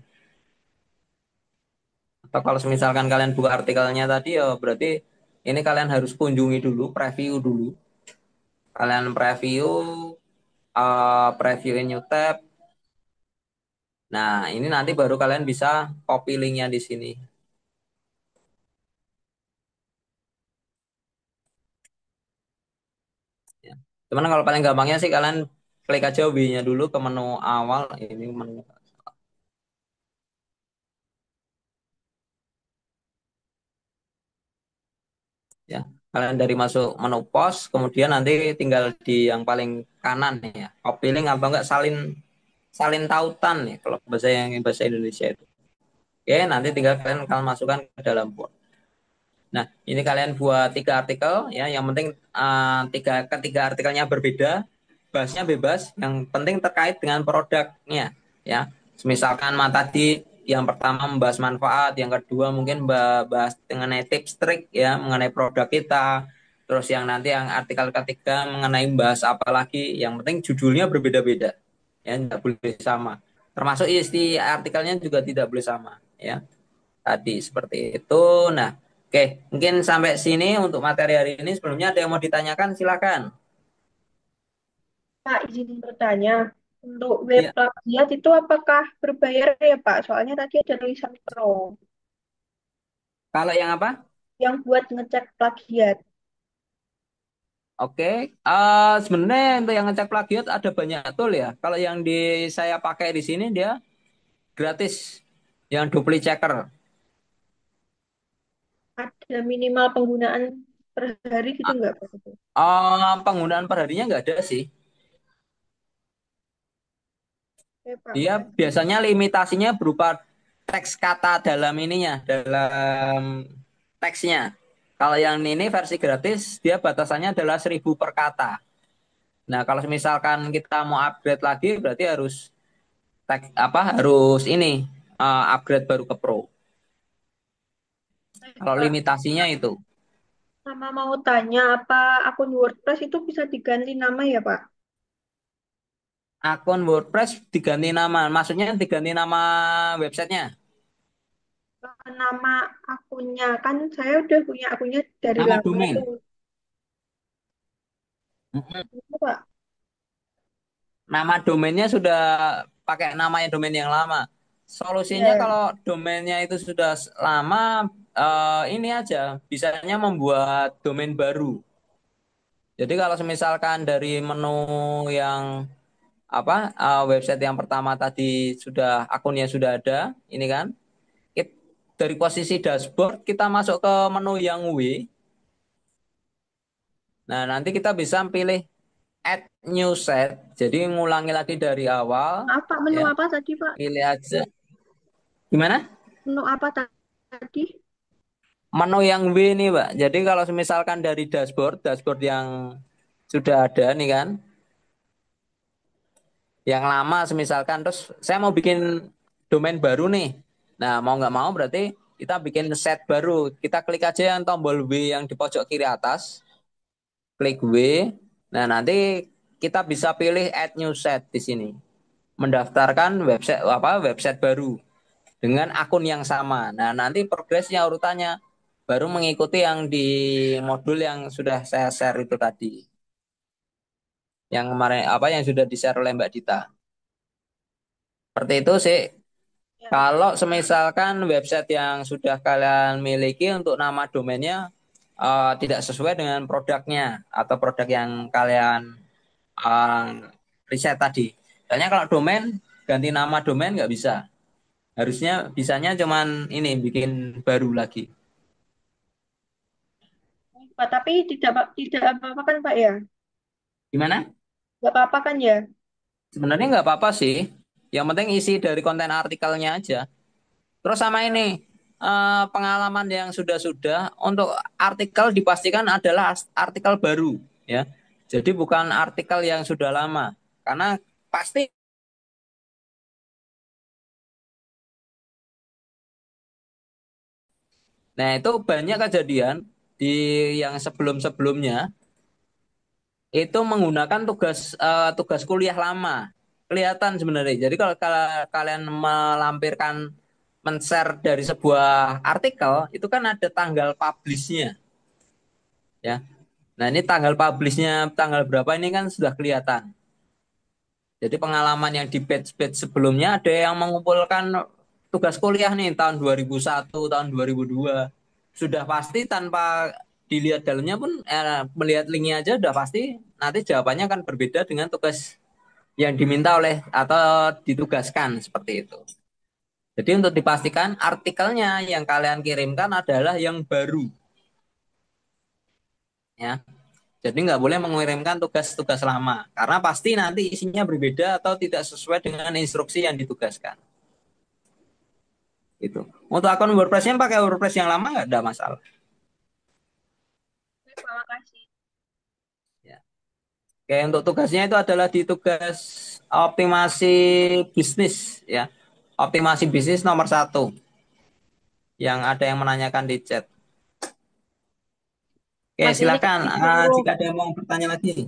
Atau kalau misalkan kalian buka artikelnya tadi ya berarti ini kalian harus kunjungi dulu, preview dulu. Kalian preview, preview in new tab. Nah, ini nanti baru kalian bisa copy linknya di sini. Ya. Cuman kalau paling gampangnya sih kalian klik aja W-nya dulu ke menu awal. Ini menu ya. Kalian dari masuk menu post, kemudian nanti tinggal di yang paling kanan nih ya. Copy link atau enggak salin salin tautan nih kalau bahasa Indonesia itu. Oke, nanti tinggal kalian masukkan ke dalam Word. Nah, ini kalian buat 3 artikel ya. Yang penting ketiga artikelnya berbeda, bahasnya bebas. Yang penting terkait dengan produknya ya. Misalkan tadi yang pertama membahas manfaat, yang kedua mungkin bahas mengenai tips trik ya mengenai produk kita. Terus yang nanti yang artikel ketiga mengenai bahas apa lagi. Yang penting judulnya berbeda-beda ya, tidak boleh sama. Termasuk isi artikelnya juga tidak boleh sama ya. Tadi seperti itu. Nah, oke, mungkin sampai sini untuk materi hari ini. Sebelumnya ada yang mau ditanyakan, silakan. Pak, izin bertanya, untuk web Ya, plagiat itu apakah berbayar ya Pak? Soalnya tadi ada tulisan pro kalau yang apa? yang buat ngecek plagiat. Oke, sebenarnya untuk yang ngecek plagiat ada banyak tool ya. Kalau yang saya pakai di sini dia gratis, yang dupli checker. Ada minimal penggunaan per hari gitu nggak Pak? Penggunaan perharinya nggak ada sih. Oke Pak, Dia makasih. biasanya limitasinya berupa teks kata dalam ininya, dalam teksnya. Kalau yang ini versi gratis, dia batasannya adalah 1.000 per kata. Nah, kalau misalkan kita mau upgrade lagi, berarti harus ini upgrade baru ke Pro. Baik, Kalau Pak. limitasinya itu Sama mau tanya apa akun WordPress itu bisa diganti nama ya Pak? akun WordPress diganti nama, maksudnya diganti nama websitenya, Nama akunnya kan saya udah punya akunnya dari nama lama tuh. domain. Mm-mm. Itu, Pak. Nama domainnya sudah pakai namanya domain yang lama. Solusinya Ya. kalau domainnya itu sudah lama, ini aja, bisanya membuat domain baru. Jadi kalau misalkan dari menu yang website yang pertama tadi sudah akunnya sudah ada, ini kan, dari posisi dashboard kita masuk ke menu yang W. Nah, nanti kita bisa pilih add new set. Jadi ngulangi lagi dari awal, Apa ya. menu apa tadi Pak? Pilih aja. Gimana? Menu apa tadi? Menu yang W nih, Pak. Jadi kalau misalkan dari dashboard yang sudah ada nih kan, yang lama misalkan, terus saya mau bikin domain baru nih. Nah, mau nggak mau berarti kita bikin set baru. Kita klik aja yang tombol W yang di pojok kiri atas, klik W. Nah, nanti kita bisa pilih add new set di sini. Mendaftarkan website baru dengan akun yang sama. Nah, nanti progresnya urutannya baru mengikuti yang di modul yang sudah saya share itu tadi. Yang kemarin yang sudah di-share oleh Mbak Dita. Seperti itu sih. Ya. Kalau semisalkan website yang sudah kalian miliki untuk nama domainnya tidak sesuai dengan produknya atau produk yang kalian uh, riset tadi. Soalnya kalau domain ganti nama domain nggak bisa. Harusnya bisanya cuman ini bikin baru lagi. Pak, tapi tidak apa-apa kan Pak ya? Gimana? Nggak apa-apa kan ya? Sebenarnya nggak apa-apa sih. Yang penting isi dari konten artikelnya aja. Terus sama ini pengalaman yang sudah-sudah untuk artikel dipastikan adalah artikel baru ya. Jadi bukan artikel yang sudah lama. Karena pasti nah itu banyak kejadian di yang sebelum-sebelumnya itu menggunakan tugas kuliah lama. Kelihatan sebenarnya. Jadi kalau kalian melampirkan men-share dari sebuah artikel, itu kan ada tanggal publish-nya, ya. Nah, ini tanggal publish-nya tanggal berapa ini kan sudah kelihatan. Jadi pengalaman yang di batch-batch sebelumnya ada yang mengumpulkan tugas kuliah nih tahun 2001, tahun 2002. Sudah pasti tanpa dilihat dalamnya pun melihat linknya aja udah pasti nanti jawabannya akan berbeda dengan tugas yang diminta oleh atau ditugaskan seperti itu. Jadi untuk dipastikan artikelnya yang kalian kirimkan adalah yang baru, ya. Jadi nggak boleh mengirimkan tugas-tugas lama karena pasti nanti isinya berbeda atau tidak sesuai dengan instruksi yang ditugaskan. Gitu. Untuk akun WordPress-nya pakai WordPress yang lama nggak ada masalah. Terima kasih. Ya. Oke, untuk tugasnya itu adalah di tugas optimasi bisnis, ya. Optimasi bisnis nomor 1 yang ada yang menanyakan di chat. Oke, Mas ini kan silakan. disuruh Jika ada yang mau bertanya lagi.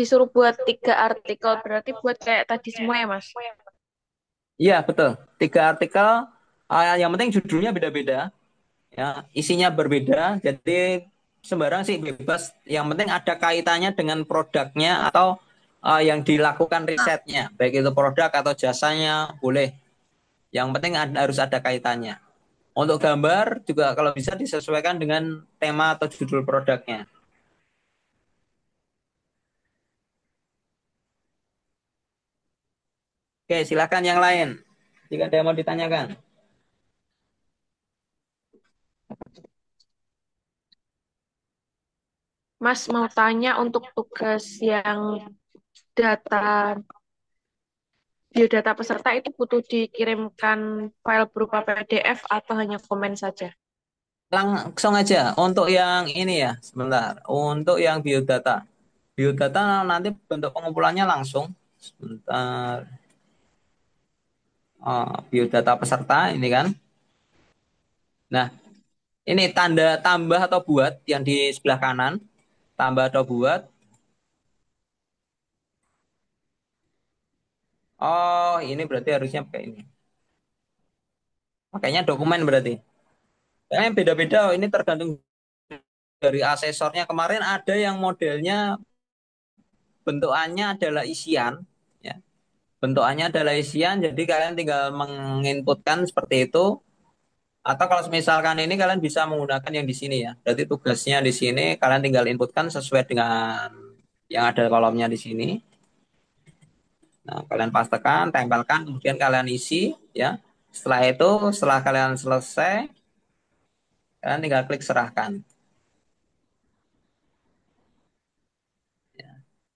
disuruh buat 3 artikel, berarti buat kayak tadi semua ya Mas? Iya, betul. 3 artikel. Yang penting judulnya beda-beda, ya. Isinya berbeda. Jadi sembarang sih bebas. Yang penting ada kaitannya dengan produknya atau yang dilakukan risetnya, baik itu produk atau jasanya, boleh. Yang penting harus ada kaitannya. Untuk gambar juga kalau bisa disesuaikan dengan tema atau judul produknya. Oke, silakan yang lain. Jika ada yang mau ditanyakan. Mas mau tanya untuk tugas yang data biodata peserta itu butuh dikirimkan file berupa PDF atau hanya komen saja? Langsung aja untuk yang ini ya, sebentar. Untuk yang biodata. Biodata nanti bentuk pengumpulannya langsung. Sebentar. Biodata peserta ini kan. Nah, ini tanda tambah atau buat yang di sebelah kanan. Tambah atau buat. Oh, ini berarti harusnya pakai ini. Makanya dokumen berarti. Kayaknya beda-beda. Ini tergantung dari asesornya. Kemarin ada yang modelnya bentukannya adalah isian. Ya. Bentukannya adalah isian. Jadi kalian tinggal menginputkan seperti itu. Atau kalau misalkan ini kalian bisa menggunakan yang di sini ya. Berarti tugasnya di sini kalian tinggal inputkan sesuai dengan yang ada kolomnya di sini. Nah, kalian pastekan, tempelkan, kemudian kalian isi ya. Setelah itu, setelah kalian selesai, kalian tinggal klik serahkan.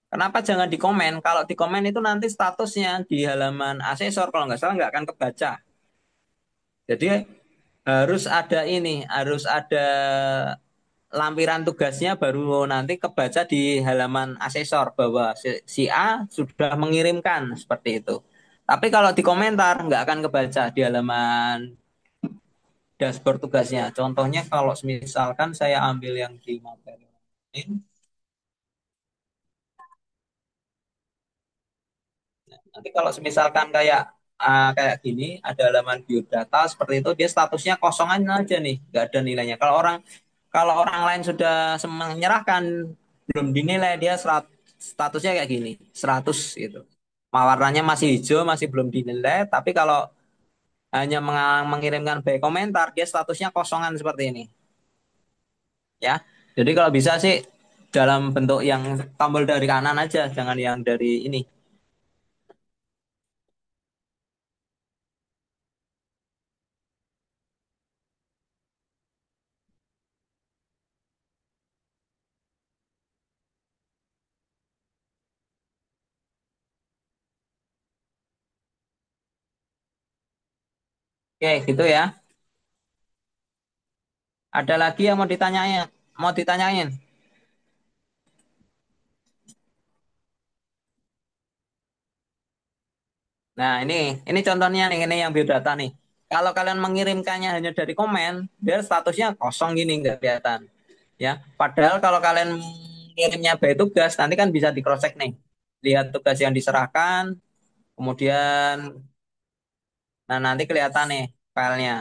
Kenapa jangan di komen? Kalau di komen itu nanti statusnya di halaman asesor kalau nggak salah nggak akan kebaca. Jadi harus ada lampiran tugasnya baru nanti kebaca di halaman asesor bahwa si A sudah mengirimkan seperti itu. Tapi kalau di komentar nggak akan kebaca di halaman dashboard tugasnya. Contohnya kalau misalkan saya ambil yang di materi ini, nanti kalau misalkan kayak gini ada halaman biodata seperti itu dia statusnya kosongan aja nih, nggak ada nilainya. Kalau orang lain sudah menyerahkan belum dinilai dia statusnya kayak gini 100 gitu. Warnanya masih hijau masih belum dinilai tapi kalau hanya mengirimkan by komentar dia statusnya kosongan seperti ini ya. Jadi kalau bisa sih dalam bentuk yang tombol dari kanan aja jangan yang dari ini. Oke gitu ya. Ada lagi yang mau ditanyain. Nah, ini contohnya nih, ini yang biodata nih. Kalau kalian mengirimkannya hanya dari komen, dia statusnya kosong gini, nggak kelihatan. Ya, padahal kalau kalian ngirimnya by tugas, nanti kan bisa di cross check nih. Lihat tugas yang diserahkan, kemudian nah nanti kelihatan nih filenya.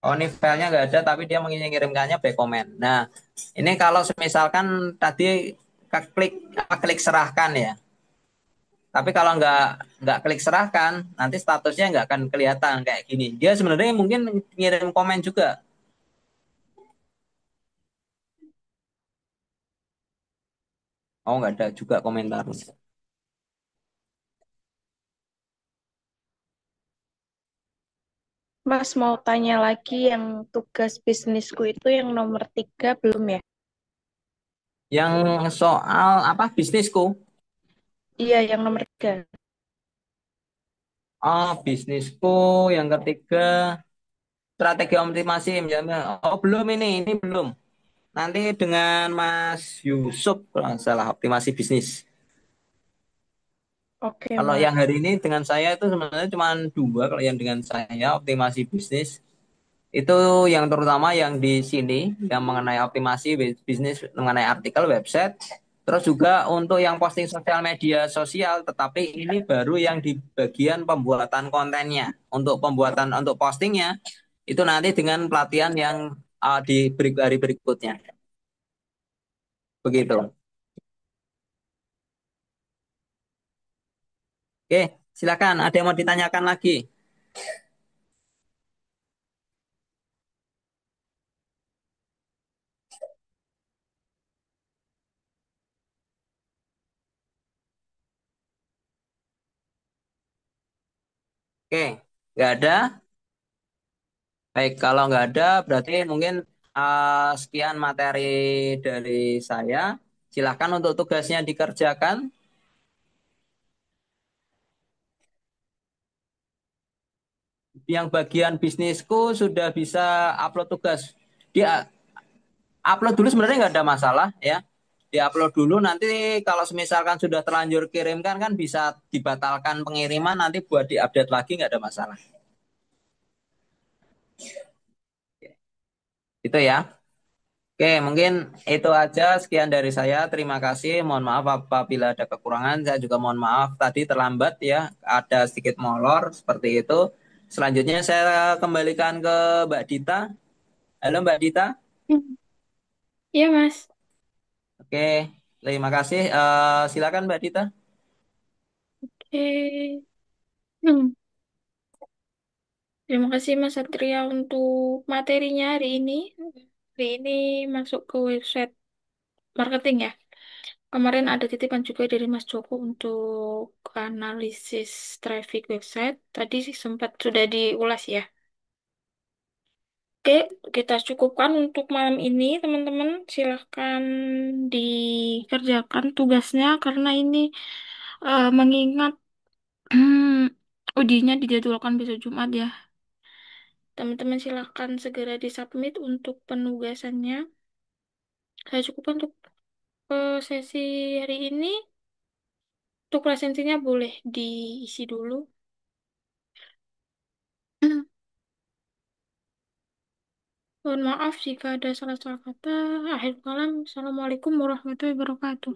Oh ini filenya nggak ada, tapi dia mengirimkannya by comment. Nah ini kalau misalkan tadi klik klik serahkan ya. Tapi kalau nggak klik serahkan, nanti statusnya nggak akan kelihatan kayak gini. Dia sebenarnya mungkin ngirim komen juga. Oh nggak ada juga komentar. Mas mau tanya lagi yang tugas bisnisku itu yang nomor 3 belum ya? Yang soal apa bisnisku? Iya, yang nomor 3. Oh bisnisku yang ketiga strategi optimasi. Oh belum ini belum. Nanti dengan Mas Yusuf kalau nggak salah optimasi bisnis. Oke, Kalau Mas. yang hari ini dengan saya itu sebenarnya cuma dua. Kalau yang dengan saya optimasi bisnis itu yang terutama yang di sini yang mengenai optimasi bisnis mengenai artikel website. Terus juga untuk yang posting sosial media sosial, tetapi ini baru yang di bagian pembuatan kontennya. Untuk pembuatan untuk postingnya itu nanti dengan pelatihan yang di hari berikutnya. Begitu. Oke, silakan. Ada yang mau ditanyakan lagi? Oke, nggak ada. Baik, kalau nggak ada, berarti mungkin sekian materi dari saya. Silakan untuk tugasnya dikerjakan. Yang bagian bisnisku sudah bisa upload tugas. Dia upload dulu sebenarnya nggak ada masalah ya. Diupload dulu nanti kalau misalkan sudah terlanjur kirimkan kan bisa dibatalkan pengiriman nanti buat diupdate lagi nggak ada masalah. Itu ya. Oke, mungkin itu aja sekian dari saya. Terima kasih. Mohon maaf apabila ada kekurangan. Saya juga mohon maaf tadi terlambat ya. Ada sedikit molor seperti itu. Selanjutnya saya kembalikan ke Mbak Dita. Halo Mbak Dita. Hmm. Iya, Mas. Oke, terima kasih. Silakan Mbak Dita. Oke. Hmm. Terima kasih Mas Satria untuk materinya hari ini. Hari ini masuk ke website marketing ya. Kemarin ada titipan juga dari Mas Joko untuk analisis traffic website. Tadi sih sempat sudah diulas ya. Oke, kita cukupkan untuk malam ini, teman-teman. Silahkan dikerjakan tugasnya karena ini mengingat ujinya dijadwalkan besok Jumat ya. Teman-teman silahkan segera disubmit untuk penugasannya. Saya cukupkan untuk sesi hari ini. Untuk presensinya boleh diisi dulu. Mohon maaf jika ada salah-salah kata. Akhir kalam. Assalamualaikum warahmatullahi wabarakatuh.